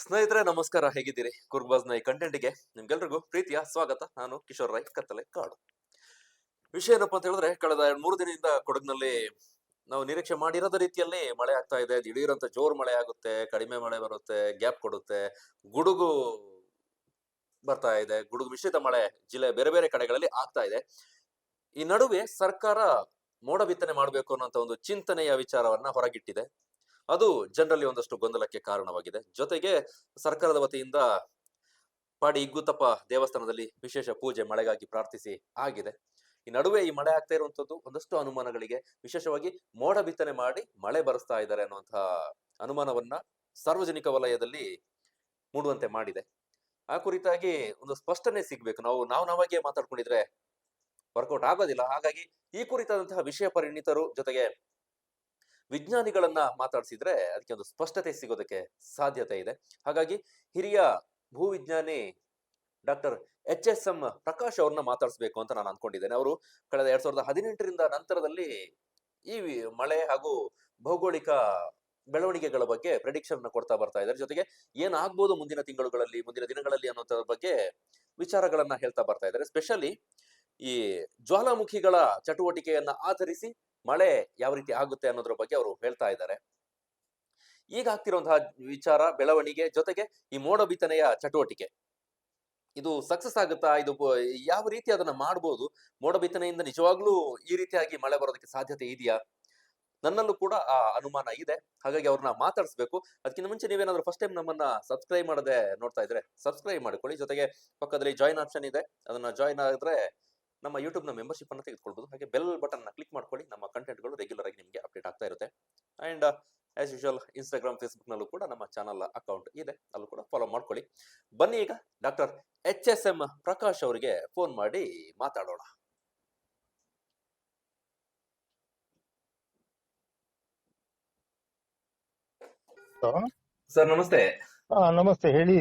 ಸ್ನೇಹಿತರೆ ನಮಸ್ಕಾರ, ಹೇಗಿದ್ದೀರಿ? ಕುರ್ಬಾಜ್ನ ಈ ಕಂಟೆಂಟ್ಗೆ ನಿಮ್ಗೆಲ್ರಿಗೂ ಪ್ರೀತಿಯ ಸ್ವಾಗತ. ನಾನು ಕಿಶೋರ್ ರೈ, ಕತ್ತಲೆ ಕಾಡು. ವಿಷಯ ಏನಪ್ಪಾ ಅಂತ ಹೇಳಿದ್ರೆ, ಕಳೆದ 2-3 ದಿನದಿಂದ ಕೊಡಗಿನಲ್ಲಿ ನಾವು ನಿರೀಕ್ಷೆ ಮಾಡಿರದ ರೀತಿಯಲ್ಲಿ ಮಳೆ ಆಗ್ತಾ ಇದೆ. ದಿಢೀರಂತ ಜೋರ್ ಮಳೆ ಆಗುತ್ತೆ, ಕಡಿಮೆ ಮಳೆ ಬರುತ್ತೆ, ಗ್ಯಾಪ್ ಕೊಡುತ್ತೆ, ಗುಡುಗು ಬರ್ತಾ ಇದೆ. ಗುಡುಗು ಮಿಶ್ರಿತ ಮಳೆ ಜಿಲ್ಲೆ ಬೇರೆ ಬೇರೆ ಕಡೆಗಳಲ್ಲಿ ಆಗ್ತಾ ಇದೆ. ಈ ನಡುವೆ ಸರ್ಕಾರ ಮೋಡ ಬಿತ್ತನೆ ಮಾಡಬೇಕು ಅನ್ನೋಂತ ಒಂದು ಚಿಂತನೆಯ ವಿಚಾರವನ್ನ ಹೊರಗಿಟ್ಟಿದೆ. ಅದು ಜನರಲ್ಲಿ ಒಂದಷ್ಟು ಗೊಂದಲಕ್ಕೆ ಕಾರಣವಾಗಿದೆ. ಜೊತೆಗೆ ಸರ್ಕಾರದ ವತಿಯಿಂದ ಪಾಡಿ ಇಗ್ಗುತ್ತಪ್ಪ ದೇವಸ್ಥಾನದಲ್ಲಿ ವಿಶೇಷ ಪೂಜೆ ಮಳೆಗಾಗಿ ಪ್ರಾರ್ಥಿಸಿ ಆಗಿದೆ. ಈ ನಡುವೆ ಈ ಮಳೆ ಆಗ್ತಾ ಇರುವಂತದ್ದು ಒಂದಷ್ಟು ಅನುಮಾನಗಳಿಗೆ, ವಿಶೇಷವಾಗಿ ಮೋಡ ಬಿತ್ತನೆ ಮಾಡಿ ಮಳೆ ಬರೆಸ್ತಾ ಇದ್ದಾರೆ ಅನ್ನುವಂತಹ ಅನುಮಾನವನ್ನ ಸಾರ್ವಜನಿಕ ವಲಯದಲ್ಲಿ ಮೂಡುವಂತೆ ಮಾಡಿದೆ. ಆ ಕುರಿತಾಗಿ ಒಂದು ಸ್ಪಷ್ಟನೆ ಸಿಗ್ಬೇಕು. ನಾವಾಗೆ ಮಾತಾಡ್ಕೊಂಡಿದ್ರೆ ವರ್ಕೌಟ್ ಆಗೋದಿಲ್ಲ. ಹಾಗಾಗಿ ಈ ಕುರಿತಾದಂತಹ ವಿಷಯ ಪರಿಣಿತರು ಜೊತೆಗೆ ವಿಜ್ಞಾನಿಗಳನ್ನ ಮಾತಾಡಿಸಿದ್ರೆ ಅದಕ್ಕೆ ಒಂದು ಸ್ಪಷ್ಟತೆ ಸಿಗೋದಕ್ಕೆ ಸಾಧ್ಯತೆ ಇದೆ. ಹಾಗಾಗಿ ಹಿರಿಯ ಭೂವಿಜ್ಞಾನಿ ಡಾಕ್ಟರ್ HSM ಪ್ರಕಾಶ್ ಅವ್ರನ್ನ ಮಾತಾಡಿಸ್ಬೇಕು ಅಂತ ನಾನು ಅನ್ಕೊಂಡಿದ್ದೇನೆ. ಅವರು ಕಳೆದ 2018ರಿಂದ ನಂತರದಲ್ಲಿ ಈ ಮಳೆ ಹಾಗೂ ಭೌಗೋಳಿಕ ಬೆಳವಣಿಗೆಗಳ ಬಗ್ಗೆ ಪ್ರೆಡಿಕ್ಷನ್ ಕೊಡ್ತಾ ಬರ್ತಾ ಇದ್ದಾರೆ. ಜೊತೆಗೆ ಏನಾಗ್ಬೋದು ಮುಂದಿನ ತಿಂಗಳುಗಳಲ್ಲಿ, ಮುಂದಿನ ದಿನಗಳಲ್ಲಿ ಅನ್ನೋದ್ರ ಬಗ್ಗೆ ವಿಚಾರಗಳನ್ನ ಹೇಳ್ತಾ ಬರ್ತಾ ಇದ್ದಾರೆ. ಸ್ಪೆಷಲಿ ಈ ಜ್ವಾಲಾಮುಖಿಗಳ ಚಟುವಟಿಕೆಯನ್ನ ಆಧರಿಸಿ ಮಳೆ ಯಾವ ರೀತಿ ಆಗುತ್ತೆ ಅನ್ನೋದ್ರ ಬಗ್ಗೆ ಅವರು ಹೇಳ್ತಾ ಇದ್ದಾರೆ. ಈಗ ಆಗ್ತಿರುವಂತಹ ವಿಚಾರ ಬೆಳವಣಿಗೆ ಜೊತೆಗೆ ಈ ಮೋಡ ಬಿತ್ತನೆಯ ಚಟುವಟಿಕೆ ಇದು ಸಕ್ಸಸ್ ಆಗುತ್ತಾ? ಯಾವ ರೀತಿ ಅದನ್ನ ಮಾಡ್ಬೋದು? ಮೋಡ ಬಿತ್ತನೆಯಿಂದ ನಿಜವಾಗ್ಲೂ ಈ ರೀತಿಯಾಗಿ ಮಳೆ ಬರೋದಕ್ಕೆ ಸಾಧ್ಯತೆ ಇದೆಯಾ? ನನ್ನಲ್ಲೂ ಕೂಡ ಆ ಅನುಮಾನ ಇದೆ. ಹಾಗಾಗಿ ಅವ್ರನ್ನ ಮಾತಾಡಿಸ್ಬೇಕು. ಅದಕ್ಕಿಂತ ಮುಂಚೆ ನೀವೇನಾದ್ರೂ ಫಸ್ಟ್ ಟೈಮ್ ನಮ್ಮನ್ನ ಸಬ್ಸ್ಕ್ರೈಬ್ ಮಾಡದೆ ನೋಡ್ತಾ ಇದ್ರೆ ಸಬ್ಸ್ಕ್ರೈಬ್ ಮಾಡ್ಕೊಳ್ಳಿ. ಜೊತೆಗೆ ಪಕ್ಕದಲ್ಲಿ ಜಾಯಿನ್ ಆಪ್ಷನ್ ಇದೆ, ಅದನ್ನ ಜಾಯಿನ್ ಆದ್ರೆ ನಮ್ಮ ಯೂಟ್ಯೂಬ್ ನ ಮೆಂಬರ್ಶಿಪ್ ಅನ್ನು ತೆಗೆದುಕೊಳ್ಬಹುದು. ಹಾಗೆ ಬೆಲ್ ಬಟನ್ ನ ಕ್ಲಿಕ್ ಮಾಡ್ಕೊಳ್ಳಿ. ನಮ್ಮ ಕಂಟೆಂಟ್ಗಳು ರೆಗ್ಯುಲರ್ ಆಗಿ ನಿಮಗೆ ಅಪ್ಡೇಟ್ ಆಗ್ತಾ ಇರುತ್ತೆ. And as usual Instagram, Facebook ನಲ್ಲೂ ಕೂಡ ನಮ್ಮ ಚಾನಲ್ ಅಕೌಂಟ್ ಇದೆ, ಅಲ್ಲೂ ಕೂಡ ಫಾಲೋ ಮಾಡ್ಕೊಳ್ಳಿ. ಬನ್ನಿ ಈಗ ಡಾಕ್ಟರ್ HSM ಪ್ರಕಾಶ್ ಅವರಿಗೆ ಫೋನ್ ಮಾಡಿ ಮಾತಾಡೋಣ. ಸರ್ ನಮಸ್ತೆ. ನಮಸ್ತೆ, ಹೇಳಿ.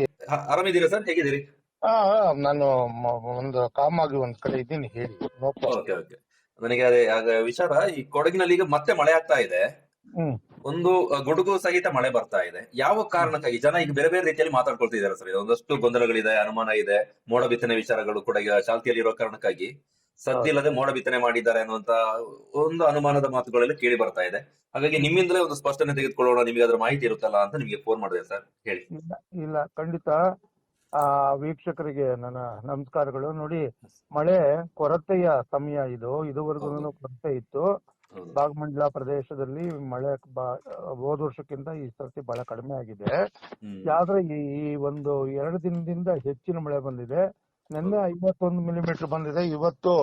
ಆರಾಮಿದ್ದೀರಾ ಸರ್? ಹೇಗಿದ್ದೀರಿ? ನಾನು ಒಂದು ಕಾಮಾಗಿ ಒಂದ್ ಕಡೆ ಇದ್ದೀನಿ, ಹೇಳಿ. Okay okay. ನನಗೆ ಅದೇ ವಿಚಾರ, ಈ ಕೊಡಗಿನಲ್ಲಿ ಈಗ ಮತ್ತೆ ಮಳೆ ಆಗ್ತಾ ಇದೆ. ಒಂದು ಗುಡುಗು ಸಹಿತ ಮಳೆ ಬರ್ತಾ ಇದೆ. ಯಾವ ಕಾರಣಕ್ಕಾಗಿ ಜನ ಈಗ ಬೇರೆ ಬೇರೆ ರೀತಿಯಲ್ಲಿ ಮಾತಾಡ್ಕೊಳ್ತಿದ್ದಾರೆ ಸರ್. ಒಂದಷ್ಟು ಗೊಂದಲಗಳಿದೆ, ಅನುಮಾನ ಇದೆ. ಮೋಡ ಬಿತ್ತನೆ ವಿಚಾರಗಳು ಕೂಡ ಈಗ ಚಾಲ್ತಿಯಲ್ಲಿ ಇರೋ ಕಾರಣಕ್ಕಾಗಿ ಸದ್ದಿಲ್ಲದೆ ಮೋಡ ಬಿತ್ತನೆ ಮಾಡಿದ್ದಾರೆ ಅನ್ನುವಂತ ಒಂದು ಅನುಮಾನದ ಮಾತುಗಳೆಲ್ಲ ಕೇಳಿ ಬರ್ತಾ ಇದೆ. ಹಾಗಾಗಿ ನಿಮ್ಮಿಂದಲೇ ಒಂದು ಸ್ಪಷ್ಟನೆ ತೆಗೆದುಕೊಳ್ಳೋಣ, ನಿಮಗೆ ಅದ್ರ ಮಾಹಿತಿ ಇರುತ್ತಲ್ಲ ಅಂತ ನಿಮಗೆ ಫೋನ್ ಮಾಡಿದೆ ಸರ್. ಹೇಳಿ. ಇಲ್ಲ, ಖಂಡಿತ. ವೀಕ್ಷಕರಿಗೆ ನನ್ನ ನಮಸ್ಕಾರಗಳು. ನೋಡಿ, ಮಳೆ ಕೊರತೆಯ ಸಮಯ ಇದು. ಇದುವರೆಗೂ ಕೊರತೆ ಇತ್ತು. ಭಾಗಮಂಡಲ ಪ್ರದೇಶದಲ್ಲಿ ಮಳೆ ಹೋದ ವರ್ಷಕ್ಕಿಂತ ಈ ಸರ್ತಿ ಬಹಳ ಕಡಿಮೆ ಆಗಿದೆ. ಆದ್ರೆ ಈ ಒಂದು 2 ದಿನದಿಂದ ಹೆಚ್ಚಿನ ಮಳೆ ಬಂದಿದೆ. ನಿನ್ನೆ 51 ಮಿಲಿಮೀಟರ್ ಬಂದಿದೆ, ಇವತ್ತು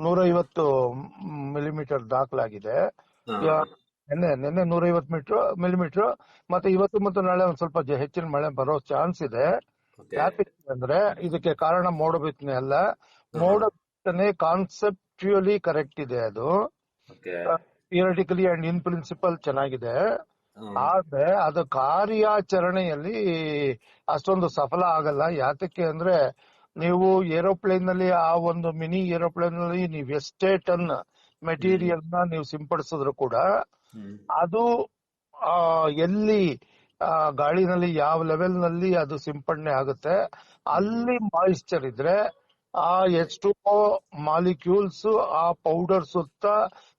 150 ಮಿಲಿಮೀಟರ್ ದಾಖಲಾಗಿದೆ. ನಿನ್ನೆ 150 ಮಿಲಿಮೀಟರ್, ಮತ್ತೆ ಇವತ್ತು ಮತ್ತು ನಾಳೆ ಒಂದ್ ಸ್ವಲ್ಪ ಹೆಚ್ಚಿನ ಮಳೆ ಬರೋ ಚಾನ್ಸ್ ಇದೆ. ಯಾಕೆ ಅಂದ್ರೆ ಇದಕ್ಕೆ ಕಾರಣ ಮೋಡ ಬಿತ್ತನೆ ಅಲ್ಲ. ಮೋಡ ಬಿತ್ತನೆ ಕಾನ್ಸೆಪ್ಚುಯಲಿ ಕರೆಕ್ಟ್ ಇದೆ, ಅದು ಥಿಯರಿಟಿಕಲಿ ಅಂಡ್ ಇನ್ ಪ್ರಿನ್ಸಿಪಲ್ ಚೆನ್ನಾಗಿದೆ. ಆದ್ರೆ ಅದು ಕಾರ್ಯಾಚರಣೆಯಲ್ಲಿ ಅಷ್ಟೊಂದು ಸಫಲ ಆಗಲ್ಲ. ಯಾತಕ್ಕೆ ಅಂದ್ರೆ, ನೀವು ಏರೋಪ್ಲೇನ್ ನಲ್ಲಿ, ಆ ಒಂದು ಮಿನಿ ಏರೋಪ್ಲೇನ್ ನಲ್ಲಿ ನೀವು ಎಷ್ಟೇ ಟನ್ ಮೆಟೀರಿಯಲ್ ನ ನೀವು ಸಿಂಪಡಿಸಿದ್ರು ಕೂಡ ಅದು ಎಲ್ಲಿ ಗಾಳಿನಲ್ಲಿ ಯಾವ ಲೆವೆಲ್ ನಲ್ಲಿ ಅದು ಸಿಂಪಡಣೆ ಆಗುತ್ತೆ, ಅಲ್ಲಿ ಮಾಯಿಶ್ಚರ್ ಇದ್ರೆ ಆ H2O ಮಾಲಿಕ್ಯೂಲ್ಸ್ ಆ ಪೌಡರ್ ಸುತ್ತ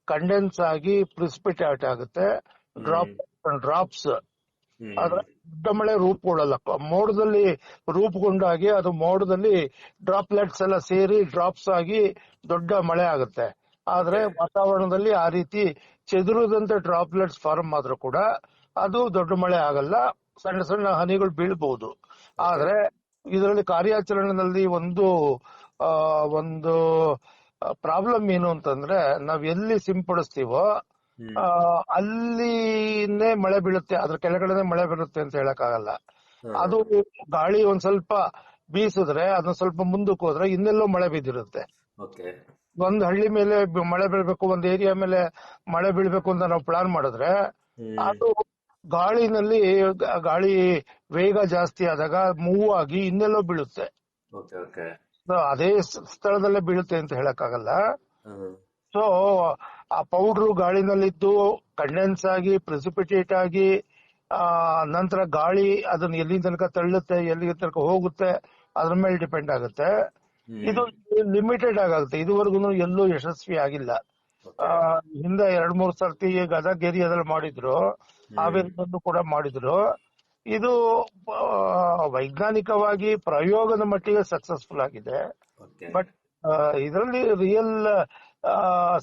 ಕಂಡೆನ್ಸ್ ಆಗಿ ಪ್ರಿಸಿಪಿಟೇಟ್ ಆಗುತ್ತೆ. ಡ್ರಾಪ್ಸ್ ಆದ್ರೆ ದೊಡ್ಡ ಮಳೆ ರೂಪುಗೊಳ್ಳಲ್ಲ. ಮೋಡದಲ್ಲಿ ರೂಪುಗೊಂಡಾಗಿ ಅದು ಮೋಡದಲ್ಲಿ ಡ್ರಾಪ್ಲೆಟ್ಸ್ ಎಲ್ಲ ಸೇರಿ ಡ್ರಾಪ್ಸ್ ಆಗಿ ದೊಡ್ಡ ಮಳೆ ಆಗುತ್ತೆ. ಆದ್ರೆ ವಾತಾವರಣದಲ್ಲಿ ಆ ರೀತಿ ಚೆದುರುದಂತೆ ಡ್ರಾಪ್ಲೆಟ್ಸ್ ಫಾರ್ಮ್ ಆದ್ರೂ ಕೂಡ ಅದು ದೊಡ್ಡ ಮಳೆ ಆಗಲ್ಲ. ಸಣ್ಣ ಸಣ್ಣ ಹನಿಗಳು ಬೀಳ್ಬಹುದು. ಆದ್ರೆ ಇದರಲ್ಲಿ ಕಾರ್ಯಾಚರಣೆಯಲ್ಲಿ ಒಂದು ಪ್ರಾಬ್ಲಮ್ ಏನು ಅಂತಂದ್ರೆ, ನಾವ್ ಎಲ್ಲಿ ಸಿಂಪಡಿಸ್ತೀವೋ ಅಲ್ಲಿನೇ ಮಳೆ ಬೀಳುತ್ತೆ, ಅದ್ರ ಕೆಳಗಡೆ ಮಳೆ ಬೀಳುತ್ತೆ ಅಂತ ಹೇಳಕ್ಕಾಗಲ್ಲ. ಅದು ಗಾಳಿ ಒಂದ್ ಸ್ವಲ್ಪ ಬೀಸಿದ್ರೆ ಅದನ್ನ ಸ್ವಲ್ಪ ಮುಂದಕ್ಕೆ ಹೋದ್ರೆ ಇನ್ನೆಲ್ಲೋ ಮಳೆ ಬಿದ್ದಿರುತ್ತೆ. ಒಂದ್ ಹಳ್ಳಿ ಮೇಲೆ ಮಳೆ ಬೀಳ್ಬೇಕು, ಒಂದ್ ಏರಿಯಾ ಮೇಲೆ ಮಳೆ ಬೀಳ್ಬೇಕು ಅಂತ ನಾವು ಪ್ಲಾನ್ ಮಾಡಿದ್ರೆ ಅದು ಗಾಳಿ ವೇಗ ಜಾಸ್ತಿ ಆದಾಗ ಮೂವ್ ಆಗಿ ಇನ್ನೆಲ್ಲೋ ಬೀಳುತ್ತೆ. ಅದೇ ಸ್ಥಳದಲ್ಲೇ ಬೀಳುತ್ತೆ ಅಂತ ಹೇಳಕ್ಕಾಗಲ್ಲ. ಸೊ ಆ ಪೌಡ್ರು ಗಾಳಿನಲ್ಲಿದ್ದು ಕಂಡೆನ್ಸ್ ಆಗಿ ಪ್ರೆಸಿಪಿಟೇಟ್ ಆಗಿ ನಂತರ ಗಾಳಿ ಅದನ್ನ ಎಲ್ಲಿ ತನಕ ತಳ್ಳುತ್ತೆ, ಎಲ್ಲಿ ತನಕ ಹೋಗುತ್ತೆ, ಅದ್ರ ಮೇಲೆ ಡಿಪೆಂಡ್ ಆಗುತ್ತೆ. ಇದು ಲಿಮಿಟೆಡ್ ಆಗುತ್ತೆ. ಇದುವರೆಗೂ ಎಲ್ಲೂ ಯಶಸ್ವಿ ಆಗಿಲ್ಲ. ಹಿಂದೆ 2-3 ಸರ್ತಿ ಗದಗ ಏರಿಯಾದಲ್ಲಿ ಮಾಡಿದ್ರು, ಹಾವೇರಿಯಲ್ಲೂ ಕೂಡ ಮಾಡಿದ್ರು. ಇದು ವೈಜ್ಞಾನಿಕವಾಗಿ ಪ್ರಯೋಗದ ಮಟ್ಟಿಗೆ ಸಕ್ಸಸ್ಫುಲ್ ಆಗಿದೆ. ಬಟ್ ಇದರಲ್ಲಿ ರಿಯಲ್